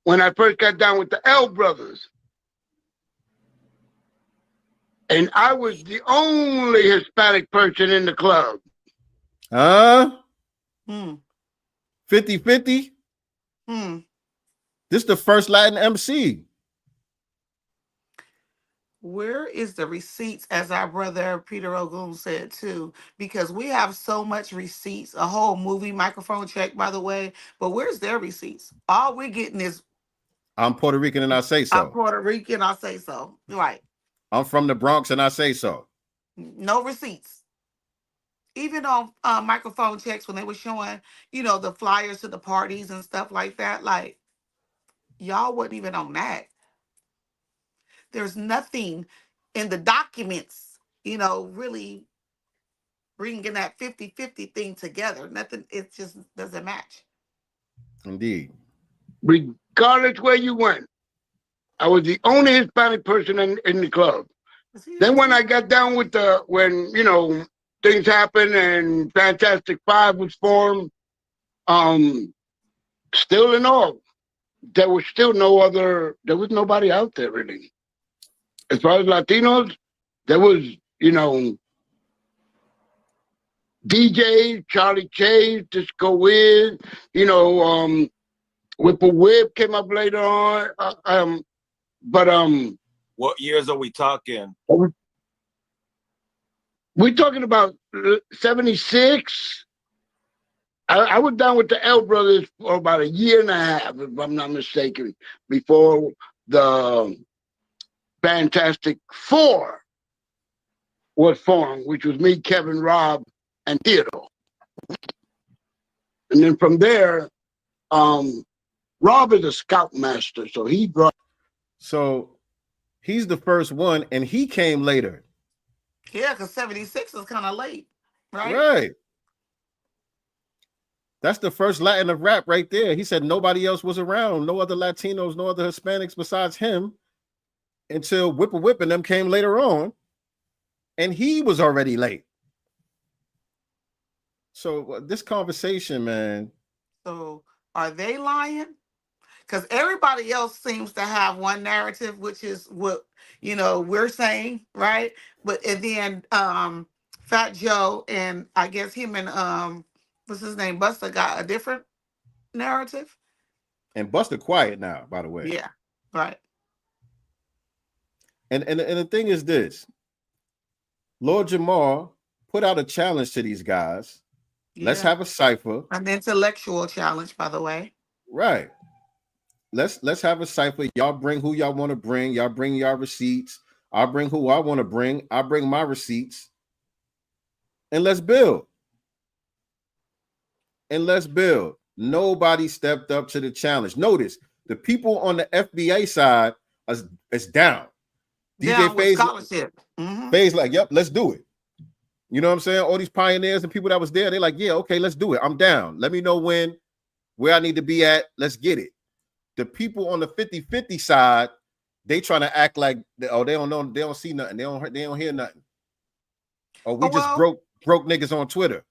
when I first got down with the L brothers. And I was the only Hispanic person in the club. 50-50? This is the first Latin MC. Where is the receipts, as our brother Peter Ogun said too? Because we have so much receipts, a whole movie microphone check, by the way. But where's their receipts? All we're getting is I'm Puerto Rican and I say so. I'm Puerto Rican, I say so. Right. I'm from the Bronx and I say so. No receipts. Even on microphone checks when they were showing, the flyers to the parties and stuff like that, like y'all wasn't even on that. There's nothing in the documents, really bringing that 50-50 thing together. Nothing, it just doesn't match. Indeed. Regardless where you went, I was the only Hispanic person in the club. Then when I got down with when things happened and Fantastic Five was formed, still in all, there was still there was nobody out there really. As far as Latinos, there was, DJs, Charlie Chase, Disco Wiz, Whipple Whip came up later on. But what years are we talking? We're talking about 76. I was down with the L Brothers for about a year and a half, if I'm not mistaken, before the Fantastic Four was formed, which was me, Kevin, Rob, and Theodore. And then from there, Rob is a scoutmaster, so he brought. So he's the first one, and he came later. Yeah, because 76 is kind of late, right? Right. That's the first Latin of rap right there. He said nobody else was around, no other Latinos, no other Hispanics besides him, until Whip and them came later on, and he was already late. So this conversation, man. So are they lying? Because everybody else seems to have one narrative, which is what we're saying, right? But and then Fat Joe and I guess him and what's his name, Busta, got a different narrative. And Busta quiet now, by the way. Yeah, right. And the thing is this: Lord Jamar put out a challenge to these guys. Yeah. Let's have a cipher. An intellectual challenge, by the way. Right. Let's have a cipher. Y'all bring who y'all want to bring. Y'all bring y'all receipts. I'll bring who I want to bring. I'll bring my receipts. And let's build. Nobody stepped up to the challenge. Notice the people on the FBA side is down. DJ Faze, scholarship. Faze like, yep, let's do it. You know what I'm saying? All these pioneers and people that was there, they're like, yeah, okay, let's do it. I'm down. Let me know where I need to be at. Let's get it. The people on the 50-50 side, they trying to act like, they don't know, they don't see nothing, they don't hear nothing. Or we just broke niggas on Twitter.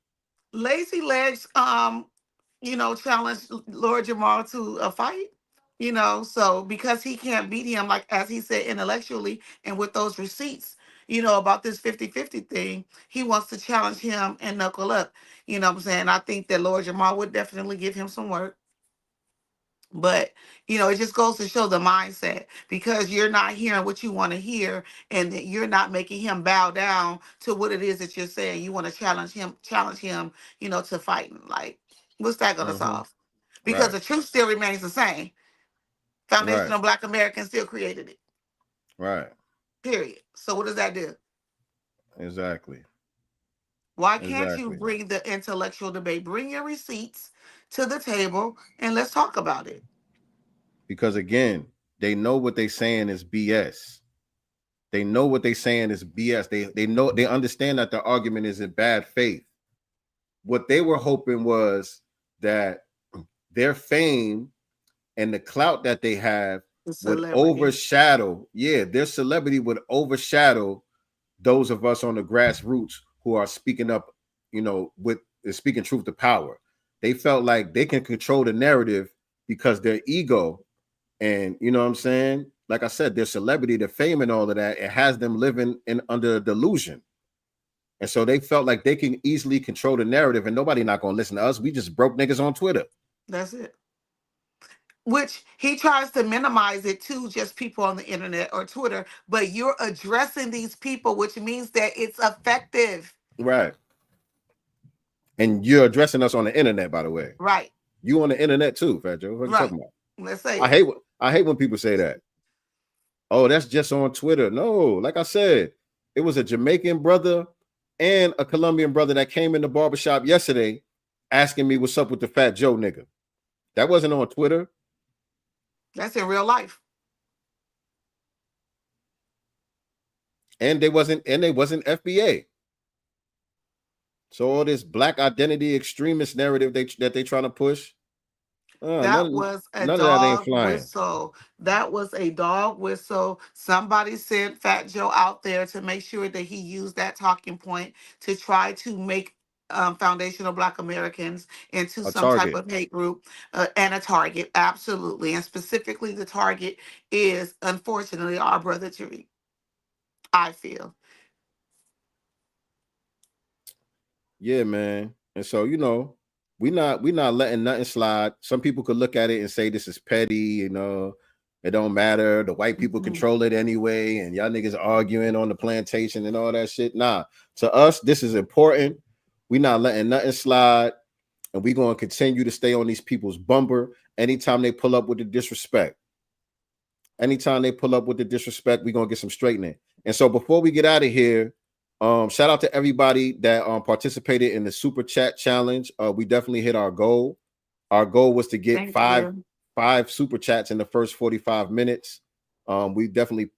Lazy Legs, challenged Lord Jamar to a fight. So because he can't beat him, like as he said, intellectually and with those receipts, about this 50-50 thing, he wants to challenge him and knuckle up. You know what I'm saying? I think that Lord Jamar would definitely give him some work. But, it just goes to show the mindset, because you're not hearing what you want to hear, and that you're not making him bow down to what it is that you're saying. You want to challenge him, to fighting. Like, what's that going to solve? Because the truth still remains the same. Foundation of Black Americans still created it. Right. Period. So what does that do? Exactly. Why can't you bring the intellectual debate? Bring your receipts to the table and let's talk about it. Because again, they know what they're saying is BS. They understand that the argument is in bad faith. What they were hoping was that their fame and the clout that they have would overshadow, their celebrity would overshadow those of us on the grassroots who are speaking up, with speaking truth to power. They felt like they can control the narrative because their ego and, you know what I'm saying? Like I said, their celebrity, their fame and all of that, it has them living under a delusion. And so they felt like they can easily control the narrative and nobody not going to listen to us. We just broke niggas on Twitter. That's it. Which he tries to minimize it to just people on the internet or Twitter, but you're addressing these people, which means that it's effective. Right. And you're addressing us on the internet, by the way. Right. You on the internet too, Fatjoe. What are you talking about? Let's say I hate when people say that. Oh, that's just on Twitter. No, like I said, it was a Jamaican brother and a Colombian brother that came in the barbershop yesterday asking me what's up with the Fat Joe nigga. That wasn't on Twitter. That's in real life. And they wasn't FBA. So all this black identity extremist narrative that they trying to push. That was a dog whistle. That was a dog whistle. Somebody sent Fat Joe out there to make sure that he used that talking point to try to make Foundation of Black Americans into some type of hate group and a target. Absolutely. And specifically the target is, unfortunately, our brother Tariq. I feel. Yeah, man. And so, we not letting nothing slide. Some people could look at it and say this is petty, and It don't matter. The white people control it anyway, and y'all niggas arguing on the plantation and all that shit. Nah, to us, this is important. We not letting nothing slide, and we gonna continue to stay on these people's bumper anytime they pull up with the disrespect. Anytime they pull up with the disrespect, we gonna get some straightening. And so before we get out of here, shout out to everybody that participated in the super chat challenge. We definitely hit our goal. Our goal was to get five super chats in the first 45 minutes. We definitely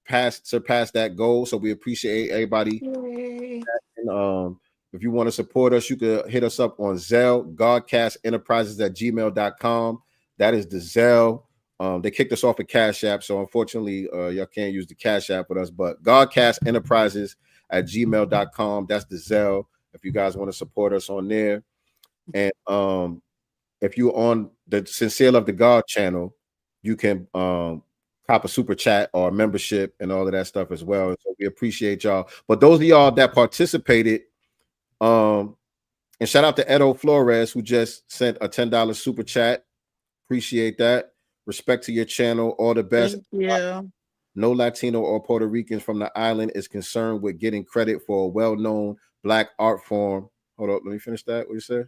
surpassed that goal, so we appreciate everybody. And, if you want to support us, you could hit us up on Zelle, godcastenterprises@gmail.com. That is the Zelle. They kicked us off of Cash App, so unfortunately, y'all can't use the Cash App with us, but godcastenterprises@gmail.com. That's the Zelle if you guys want to support us on there. And if you're on the Sincere Love to God channel, you can cop a super chat or a membership and all of that stuff as well. So we appreciate y'all. But those of y'all that participated, and shout out to Edo Flores, who just sent a $10 super chat. Appreciate that. Respect to your channel. All the best. Yeah. No Latino or Puerto Ricans from the island is concerned with getting credit for a well-known Black art form. Hold up, let me finish that. What you said?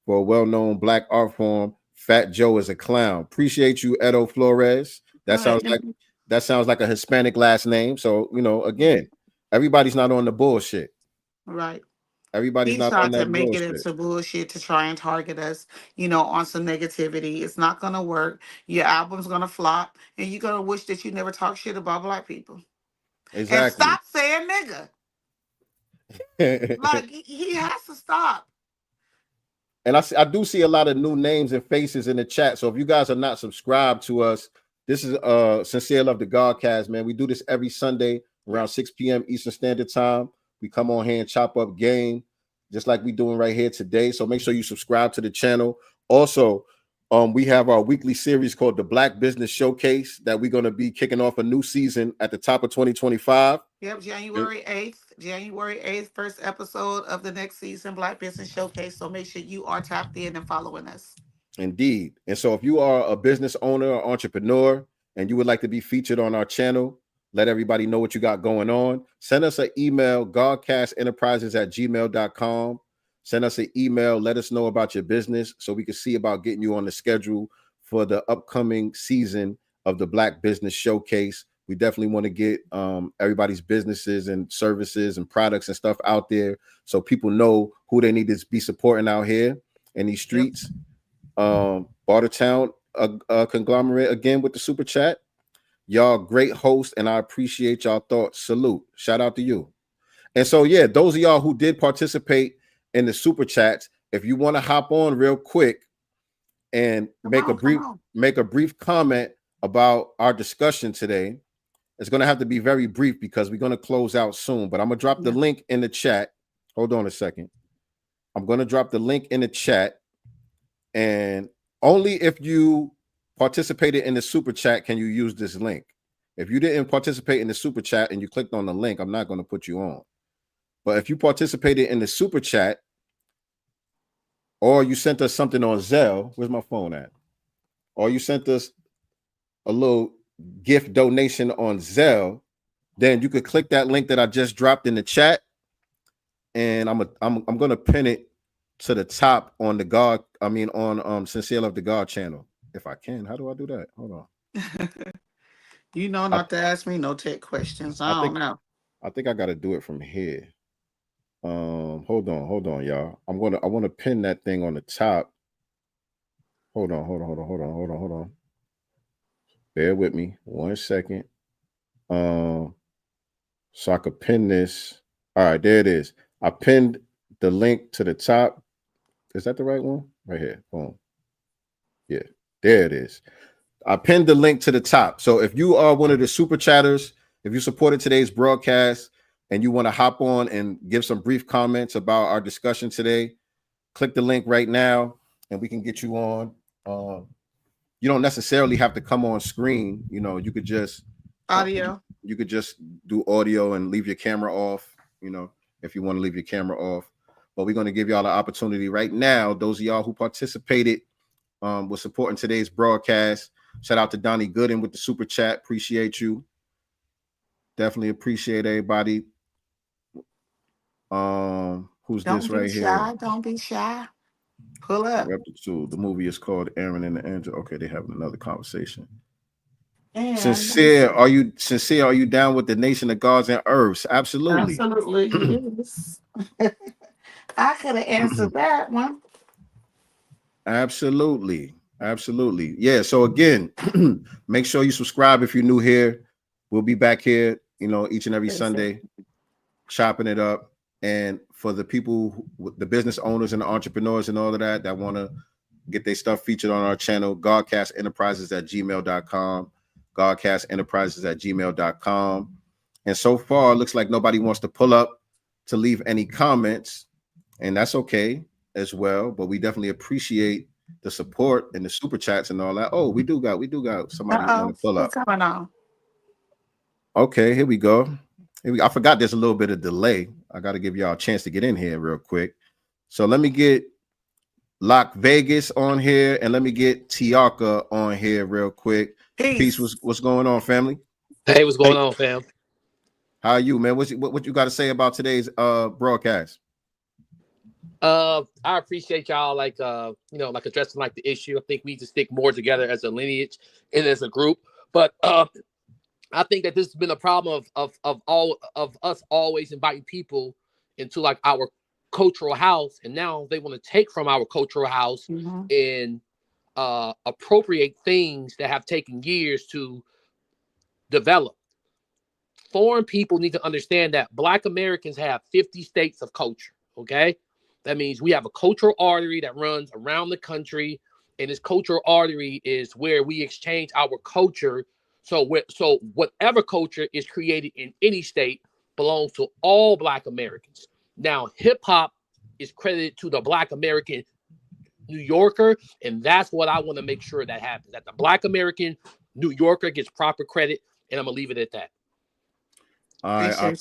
For a well-known Black art form, Fatjoe is a clown. Appreciate you, Edo Flores. That sounds like a Hispanic last name. So, you know, again, everybody's not on the bullshit. Right. Everybody's not trying on that to make bullshit. it into bullshit to try and target us, you know, on some negativity. It's not gonna work. Your album's gonna flop, and you're gonna wish that you never talk shit about Black people. Exactly. And stop saying nigga. Like he has to stop. And I do see a lot of new names and faces in the chat. So if you guys are not subscribed to us, this is Sincere Love the Godcast, man. We do this every Sunday around 6 p.m. Eastern Standard Time. We come on here and chop up game, just like we doing right here today. So make sure you subscribe to the channel. Also, we have our weekly series called the Black Business Showcase that we're going to be kicking off a new season at the top of 2025. Yep, January 8th, first episode of the next season, Black Business Showcase. So make sure you are tapped in and following us. Indeed. And so if you are a business owner or entrepreneur and you would like to be featured on our channel, let everybody know what you got going on, send us an email, godcastenterprises@gmail.com. Send us an email. Let us know about your business so we can see about getting you on the schedule for the upcoming season of the Black Business Showcase. We definitely want to get everybody's businesses and services and products and stuff out there so people know who they need to be supporting out here in these streets. Bartertown conglomerate again with the super chat. Y'all great host, and I appreciate y'all thoughts. Salute. Shout out to you. And so, yeah, those of y'all who did participate in the super chats, if you want to hop on real quick and make a brief comment about our discussion today, it's going to have to be very brief because we're going to close out soon. But I'm going to drop the link in the chat. Hold on a second. I'm going to drop the link in the chat. And only if you participated in the super chat can you use this link. If you didn't participate in the super chat and you clicked on the link, I'm not going to put you on. But if you participated in the super chat or you sent us something on Zelle, where's my phone at? Or you sent us a little gift donation on Zelle, then you could click that link that I just dropped in the chat, and I'm going to pin it to the top on the on Sincere Love the God channel. If I can, how do I do that? Hold on. You know not to ask me no tech questions. I don't know. I think I got to do it from here. Hold on, y'all. I want to pin that thing on the top. Hold on. Bear with me 1 second. So I could pin this. All right, there it is. I pinned the link to the top. Is that the right one? Right here. Boom. Yeah, there it is. I pinned the link to the top. So if you are one of the super chatters, if you supported today's broadcast and you want to hop on and give some brief comments about our discussion today, click the link right now and we can get you on. You don't necessarily have to come on screen. You know, you could just audio. You could just do audio and leave your camera off, you know, if you want to leave your camera off. But we're going to give y'all an opportunity right now. Those of y'all who participated with supporting today's broadcast, Shout out to Donnie Gooden with the super chat. Appreciate you. Definitely appreciate everybody. Who's this right here? Don't be shy. Pull up. The movie is called Aaron and the Angel. Okay, they're having another conversation. And Sincere, are you down with the nation of gods and herbs? Absolutely. Absolutely. Yes. I could have answered that one. Absolutely. Yeah. So again, make sure you subscribe if you're new here. We'll be back here, each and every Sunday, chopping it up. And for the people, the business owners and the entrepreneurs and all of that want to get their stuff featured on our channel, godcastenterprises@gmail.com. godcastenterprises@gmail.com. And so far, it looks like nobody wants to pull up to leave any comments, and that's okay as well. But we definitely appreciate the support and the super chats and all that. Oh, we do got somebody want to pull up. What's going on? Okay, here we go. I forgot there's a little bit of delay. I got to give y'all a chance to get in here real quick. So let me get Lock Vegas on here, and let me get Tiaka on here real quick. Peace. What's going on, family? Hey, what's going on, fam? How are you, man? What you got to say about today's broadcast? I appreciate y'all addressing like the issue. I think we need to stick more together as a lineage and as a group. But I think that this has been a problem of all of us always inviting people into like our cultural house, and now they want to take from our cultural house and appropriate things that have taken years to develop. Foreign people need to understand that Black Americans have 50 states of culture. Okay, that means we have a cultural artery that runs around the country, and this cultural artery is where we exchange our culture. So whatever culture is created in any state belongs to all Black Americans. Now, hip hop is credited to the Black American New Yorker, and that's what I want to make sure that happens. That the Black American New Yorker gets proper credit, and I'm gonna leave it at that. I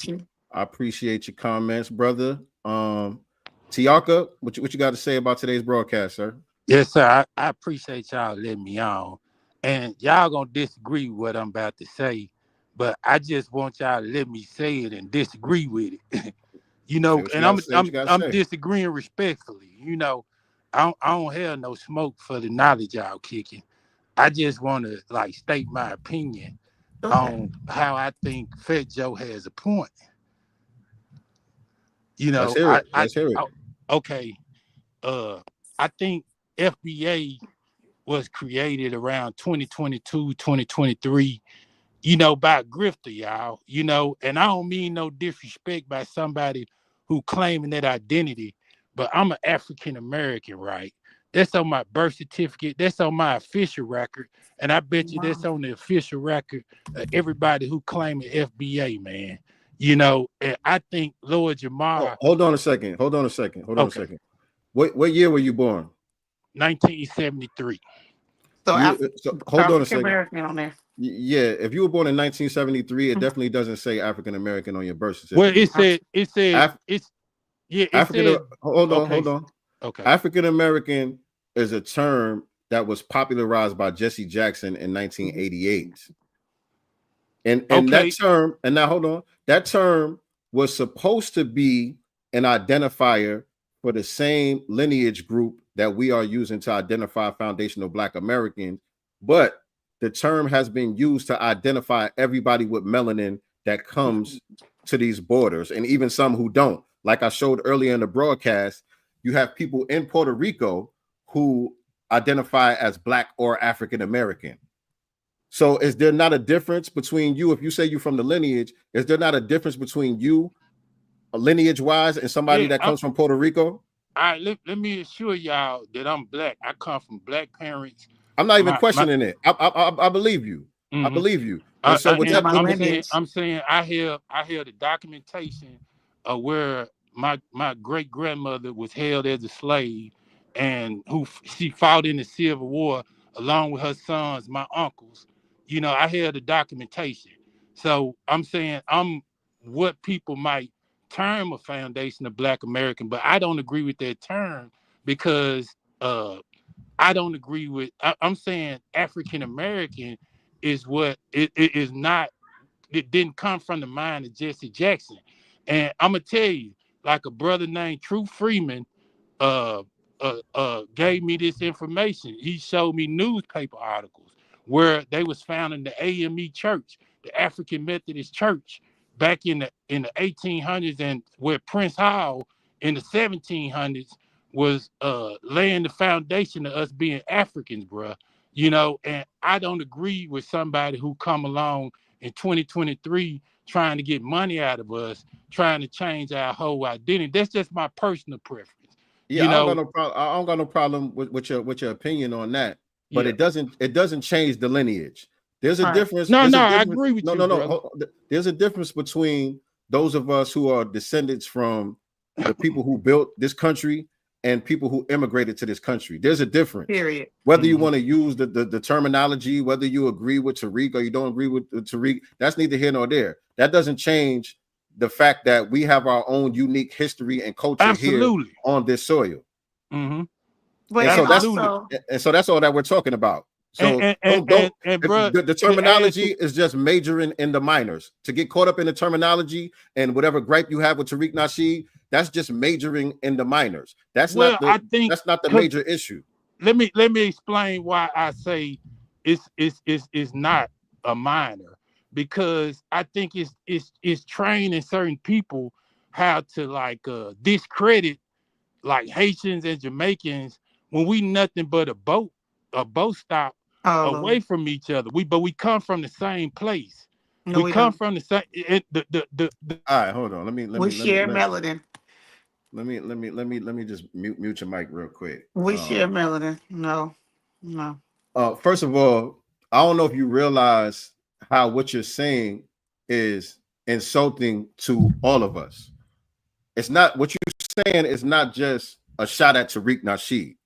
appreciate your comments, brother. Tiaka, what you got to say about today's broadcast, sir? Yes, sir. I appreciate y'all letting me on. And y'all gonna disagree with what I'm about to say, but I just want y'all to let me say it and disagree with it. And I'm disagreeing respectfully. I don't have no smoke for the knowledge y'all kicking. I just want to state my opinion on how I think Fatjoe has a point. Let's hear it. Okay. I think FBA was created around 2022, 2023, by a grifter, y'all, and I don't mean no disrespect by somebody who claiming that identity, but I'm an African American, right? That's on my birth certificate. That's on my official record. And I bet you that's on the official record of everybody who claiming FBA, man. And I think Lord Jamar. Hold on a second. Hold on a second. What year were you born? 1973. So hold on a second. On there. Yeah, if you were born in 1973, it definitely doesn't say African American on your birth certificate. Well, hold on. Okay. African American is a term that was popularized by Jesse Jackson in 1988. And that term, and now hold on, that term was supposed to be an identifier for the same lineage group that we are using to identify foundational Black Americans, but the term has been used to identify everybody with melanin that comes to these borders, and even some who don't. Like I showed earlier in the broadcast, you have people in Puerto Rico who identify as Black or African American. So is there not a difference between you, if you say you're from the lineage, is there not a difference between you lineage-wise and somebody that comes from Puerto Rico? All right, let me assure y'all that I'm Black. I come from Black parents. I'm not even questioning it. I believe you. I believe you. And so I'm saying I hear the documentation of where my great grandmother was held as a slave, and she fought in the Civil War along with her sons, my uncles. I hear the documentation. So I'm saying I'm what people might term a foundation of Black American, but I don't agree with that term because I don't agree with. I'm saying African American is what it is not. It didn't come from the mind of Jesse Jackson, and I'm gonna tell you, like a brother named True Freeman, uh, gave me this information. He showed me newspaper articles where they was found in the AME Church, the African Methodist Church, back in the 1800s, and where Prince Hall in the 1700s was laying the foundation of us being Africans, bruh. You know, and I don't agree with somebody who come along in 2023 trying to get money out of us, trying to change our whole identity. That's just my personal preference. Yeah, You know, I don't got no problem with your opinion on that, but it doesn't change the lineage. There's a difference. No, there's a I difference, agree with you. No. There's a difference between those of us who are descendants from the people who built this country and people who immigrated to this country. There's a difference. Period. Whether you want to use the terminology, whether you agree with Tariq or you don't agree with Tariq, that's neither here nor there. That doesn't change the fact that we have our own unique history and culture here on this soil. Mm-hmm. And so that's all that we're talking about. So the terminology is just majoring in the minors. To get caught up in the terminology and whatever gripe you have with Tariq Nasheed, that's just majoring in the minors. That's not the major issue. Let me explain why I say it's not a minor, because I think it's training certain people how to like discredit like Haitians and Jamaicans when we nothing but a boat stop away from each other. We come from the same place. No, we come from the same. All right, hold on. We share melanin. Let me just mute your mic real quick. We share melanin. No. First of all, I don't know if you realize how what you're saying is insulting to all of us. It's not what you're saying is not just a shot at Tariq Nasheed.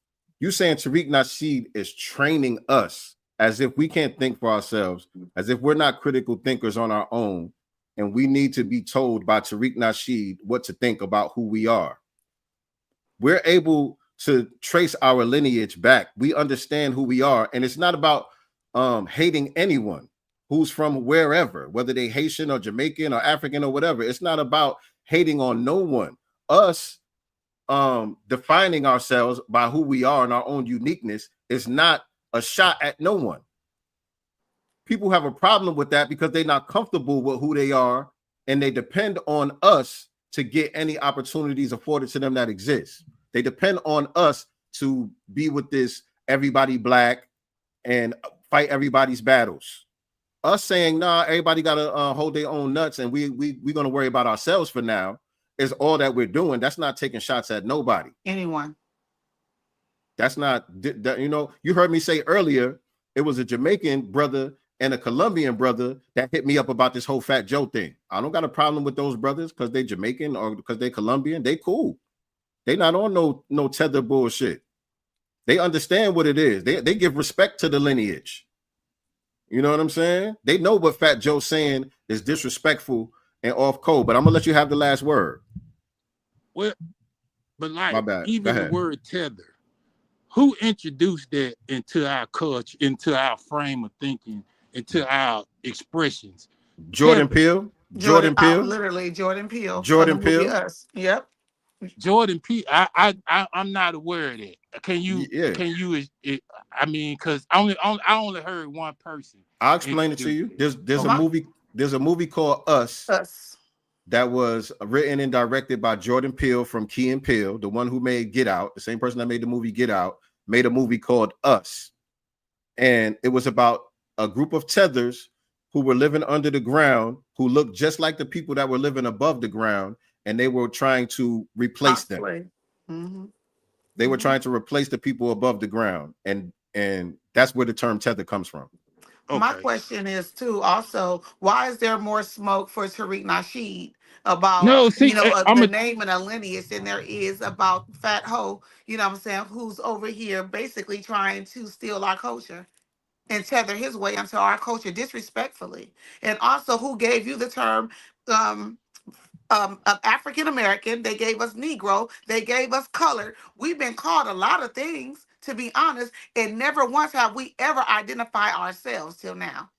You saying Tariq Nasheed is training us as if we can't think for ourselves, as if we're not critical thinkers on our own, and we need to be told by Tariq Nasheed what to think about who we are. We're able to trace our lineage back. We understand who we are, and it's not about hating anyone who's from wherever, whether they Haitian or Jamaican or African or whatever. It's not about hating on no one. Us defining ourselves by who we are and our own uniqueness is not a shot at no one. People have a problem with that because they're not comfortable with who they are, and they depend on us to get any opportunities afforded to them that exist. They depend on us to be with this everybody black and fight everybody's battles. Us saying, nah, everybody gotta hold their own nuts and we're gonna worry about ourselves for now is all that we're doing. That's not taking shots at nobody. Anyone. That's not that, you know, you heard me say earlier, it was a Jamaican brother and a Colombian brother that hit me up about this whole Fatjoe thing. I don't got a problem with those brothers because they Jamaican or because they Colombian. They cool. They not on no tether bullshit. They understand what it is. They give respect to the lineage. You know what I'm saying? They know what Fatjoe's saying is disrespectful and off code, but I'm gonna let you have the last word. Well, but like my bad. Even the word tether, who introduced that into our culture, into our frame of thinking, into our expressions? Jordan Peele. Jordan Peele. Literally Jordan Peele. Jordan Peele. Us. Yep. Jordan Peele. I'm not aware of that. Can you? I mean, because I only heard one person. I'll explain it to you. There's a movie called Us. That was written and directed by Jordan Peele from Key and Peele, the one who made Get Out. The same person that made the movie Get Out made a movie called Us, and it was about a group of tethers who were living under the ground, who looked just like the people that were living above the ground, and they were trying to replace them. Mm-hmm. They were trying to replace the people above the ground, and that's where the term tether comes from. Okay. My question is too. Also, why is there more smoke for Tariq Nasheed about the name and a lineage than there is about Fatjoe? You know what I'm saying? Who's over here basically trying to steal our culture and tether his way into our culture disrespectfully? And also, who gave you the term African American? They gave us Negro. They gave us color. We've been called a lot of things to be honest, and never once have we ever identified ourselves till now.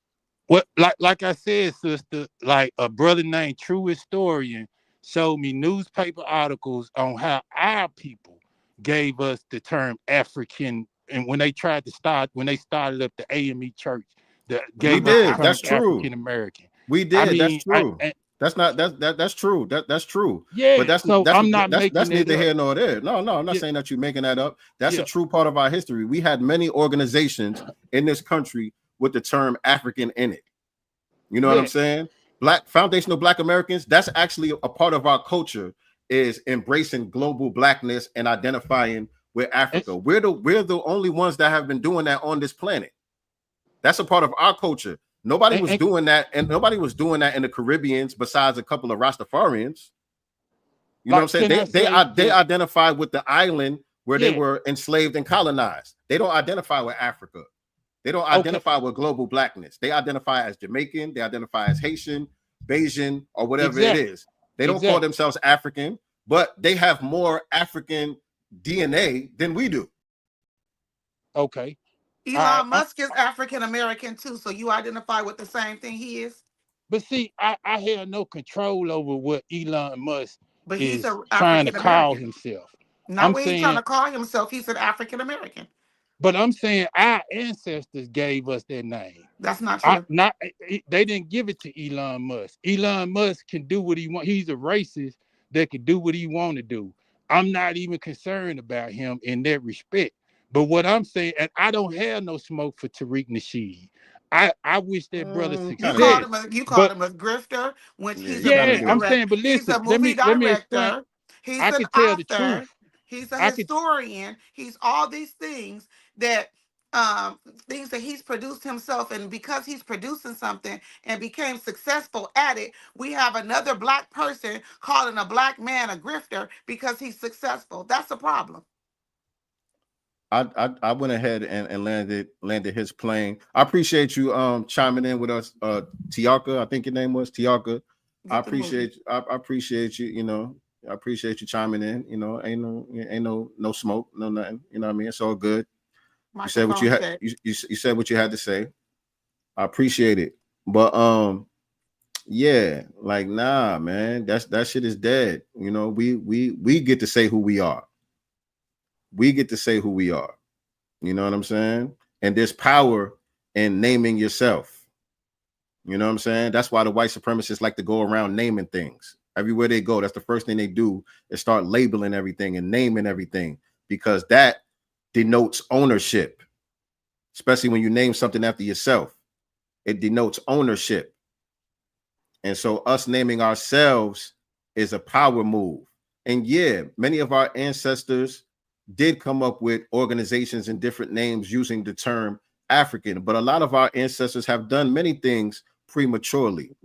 What, like I said, sister, like a brother named True Historian showed me newspaper articles on how our people gave us the term African, and when they started up the AME church, We gave us the did. term That's true. African American. We did. That's true. That's true. That's true. Yeah. But So I'm not that's making it neither up. here nor there. No, I'm not saying that you're making that up. That's a true part of our history. We had many organizations in this country with the term African in it. You know what I'm saying? Foundational Black Americans, that's actually a part of our culture, is embracing global Blackness and identifying with Africa. We're the only ones that have been doing that on this planet. That's a part of our culture. Nobody was doing that, and nobody was doing that in the Caribbeans besides a couple of Rastafarians. You know what I'm saying? They identify with the island where they were enslaved and colonized. They don't identify with Africa. They don't identify with global Blackness. They identify as Jamaican. They identify as Haitian, Bayesian, or whatever it is. They don't call themselves African, but they have more African DNA than we do. Okay. Elon Musk is African American too, so you identify with the same thing he is. But see, I have no control over what Elon Musk is he's trying to call himself. Not what he's trying to call himself. He's an African American. But I'm saying our ancestors gave us that name. That's not true. They didn't give it to Elon Musk. Elon Musk can do what he wants. He's a racist that can do what he want to do. I'm not even concerned about him in that respect. But what I'm saying, and I don't have no smoke for Tariq Nasheed. I wish that brother success. You called him a grifter, which he's a movie director. I'm saying, but listen, he's a movie director. He's I an can tell author. the truth. He's a historian. He's all these things that he's produced himself, and because he's producing something and became successful at it, we have another Black person calling a Black man a grifter because he's successful. That's a problem. I went ahead and landed his plane. I appreciate you chiming in with us, Tiarka. I think your name was Tiarka. I appreciate you. You know, I appreciate you chiming in. You know, ain't no smoke, no nothing. You know what I mean? It's all good. You said what you had. You said what you had to say. I appreciate it, but yeah, like nah, man, that shit is dead. You know, we get to say who we are. We get to say who we are. You know what I'm saying? And there's power in naming yourself. You know what I'm saying? That's why the white supremacists like to go around naming things. Everywhere they go, that's the first thing they do is start labeling everything and naming everything, because that denotes ownership. Especially when you name something after yourself, it denotes ownership. And so us naming ourselves is a power move. And yeah, many of our ancestors did come up with organizations and different names using the term African, but a lot of our ancestors have done many things prematurely.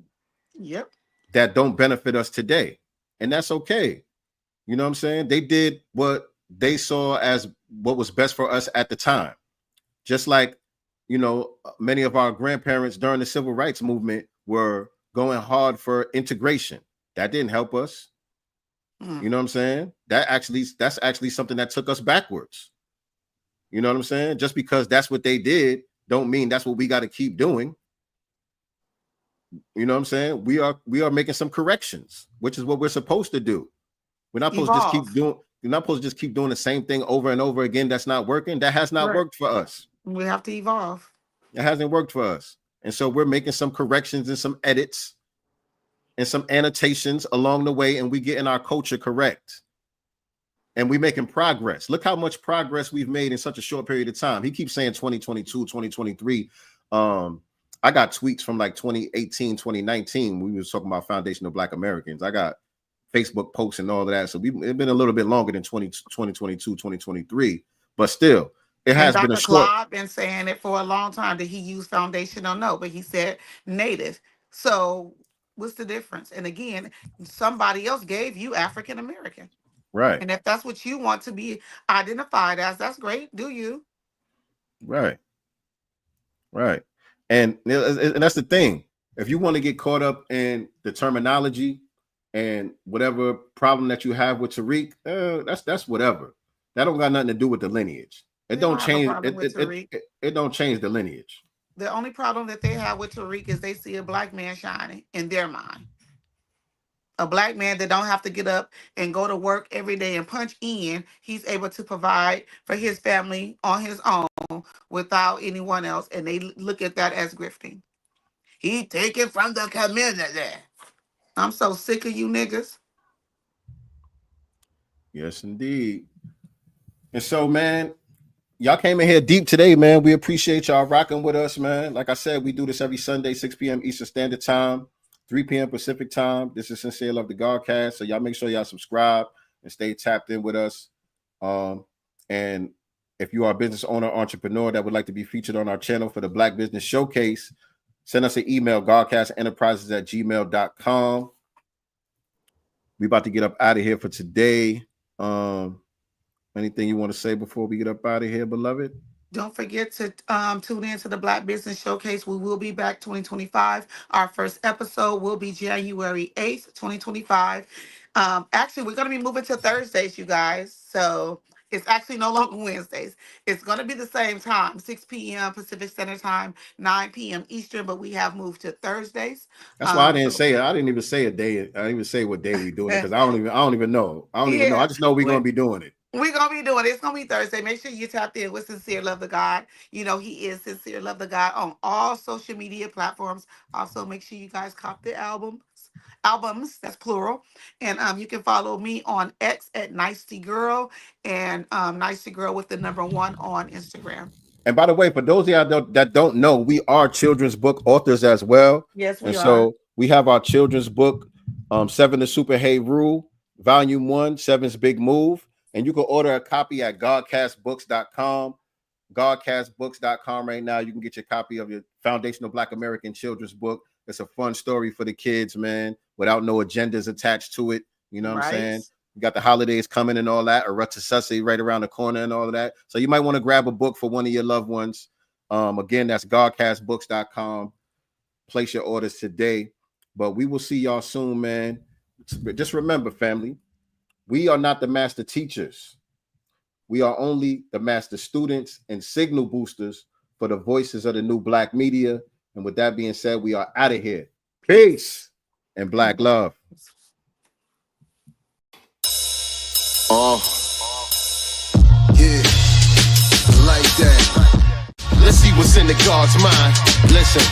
Yep. That don't benefit us today. And that's okay. You know what I'm saying? They did what they saw as what was best for us at the time. Just like, you know, many of our grandparents during the civil rights movement were going hard for integration. That didn't help us. You know what I'm saying? That's actually something that took us backwards. You know what I'm saying? Just because that's what they did, don't mean that's what we got to keep doing. You know what I'm saying? We are making some corrections, which is what we're supposed to do. We're not supposed to just keep doing. You're not supposed to just keep doing the same thing over and over again. That's not working. That has not worked for us. We have to evolve. It hasn't worked for us. And so we're making some corrections and some edits and some annotations along the way, and we getting our culture correct. And we making progress. Look how much progress we've made in such a short period of time. He keeps saying 2022, 2023. I got tweets from like 2018, 2019. We was talking about foundational Black Americans. I got Facebook posts and all of that. So it's been a little bit longer than 2022, 2023. But still, it has been a short. Dr. Claude been saying it for a long time. Did he use foundational? No, but he said native. So what's the difference? And again, somebody else gave you African American. Right. And if that's what you want to be identified as, that's great. Do you? Right. Right. And that's the thing. If you want to get caught up in the terminology and whatever problem that you have with Tariq, that's whatever. That don't got nothing to do with the lineage. It don't change. It don't change the lineage. The only problem that they have with Tariq is they see a black man shining in their mind. A black man that don't have to get up and go to work every day and punch in. He's able to provide for his family on his own without anyone else. And they look at that as grifting. He taken from the community. I'm so sick of you niggas. Yes, indeed. And so, man, y'all came in here deep today, man. We appreciate y'all rocking with us, man. Like I said, we do this every Sunday, 6 p.m. Eastern Standard Time, 3 p.m. Pacific Time. This is Sincere Love the Godcast. So y'all make sure y'all subscribe and stay tapped in with us. And if you are a business owner, entrepreneur that would like to be featured on our channel for the Black Business Showcase, send us an email, godcastenterprises@gmail.com. We about to get up out of here for today. Anything you want to say before we get up out of here, beloved? Don't forget to tune in to the Black Business Showcase. We will be back 2025. Our first episode will be January 8th, 2025. Actually, we're going to be moving to Thursdays, you guys. So it's actually no longer Wednesdays. It's going to be the same time, 6 p.m. Pacific Standard Time, 9 p.m. Eastern, but we have moved to Thursdays. That's why I didn't say it. I didn't even say a day. I didn't even say what day we're doing it because I don't even know. I just know we're going to be doing it. We're going to be doing it. It's going to be Thursday. Make sure you tapped in with Sincere Love the God. You know, he is Sincere Love the God on all social media platforms. Also, make sure you guys cop the albums, that's plural. And you can follow me on X at Nicety Girl and Nicety Girl with the #1 on Instagram. And by the way, for those of y'all that don't know, we are children's book authors as well. Yes, we are. So we have our children's book, 7 The Super Hey Rule, Volume 1, 7's Big Move. And you can order a copy at godcastbooks.com. Godcastbooks.com right now. You can get your copy of your Foundational Black American Children's Book. It's a fun story for the kids, man, without no agendas attached to it. You know what I'm saying? You got the holidays coming and all that. Arutasussy right around the corner and all of that. So you might want to grab a book for one of your loved ones. Again, that's godcastbooks.com. Place your orders today. But we will see y'all soon, man. Just remember, family, we are not the master teachers. We are only the master students and signal boosters for the voices of the new Black media. And with that being said, we are out of here. Peace and Black love. Yeah, like that. Let's see what's in the God's mind. Listen.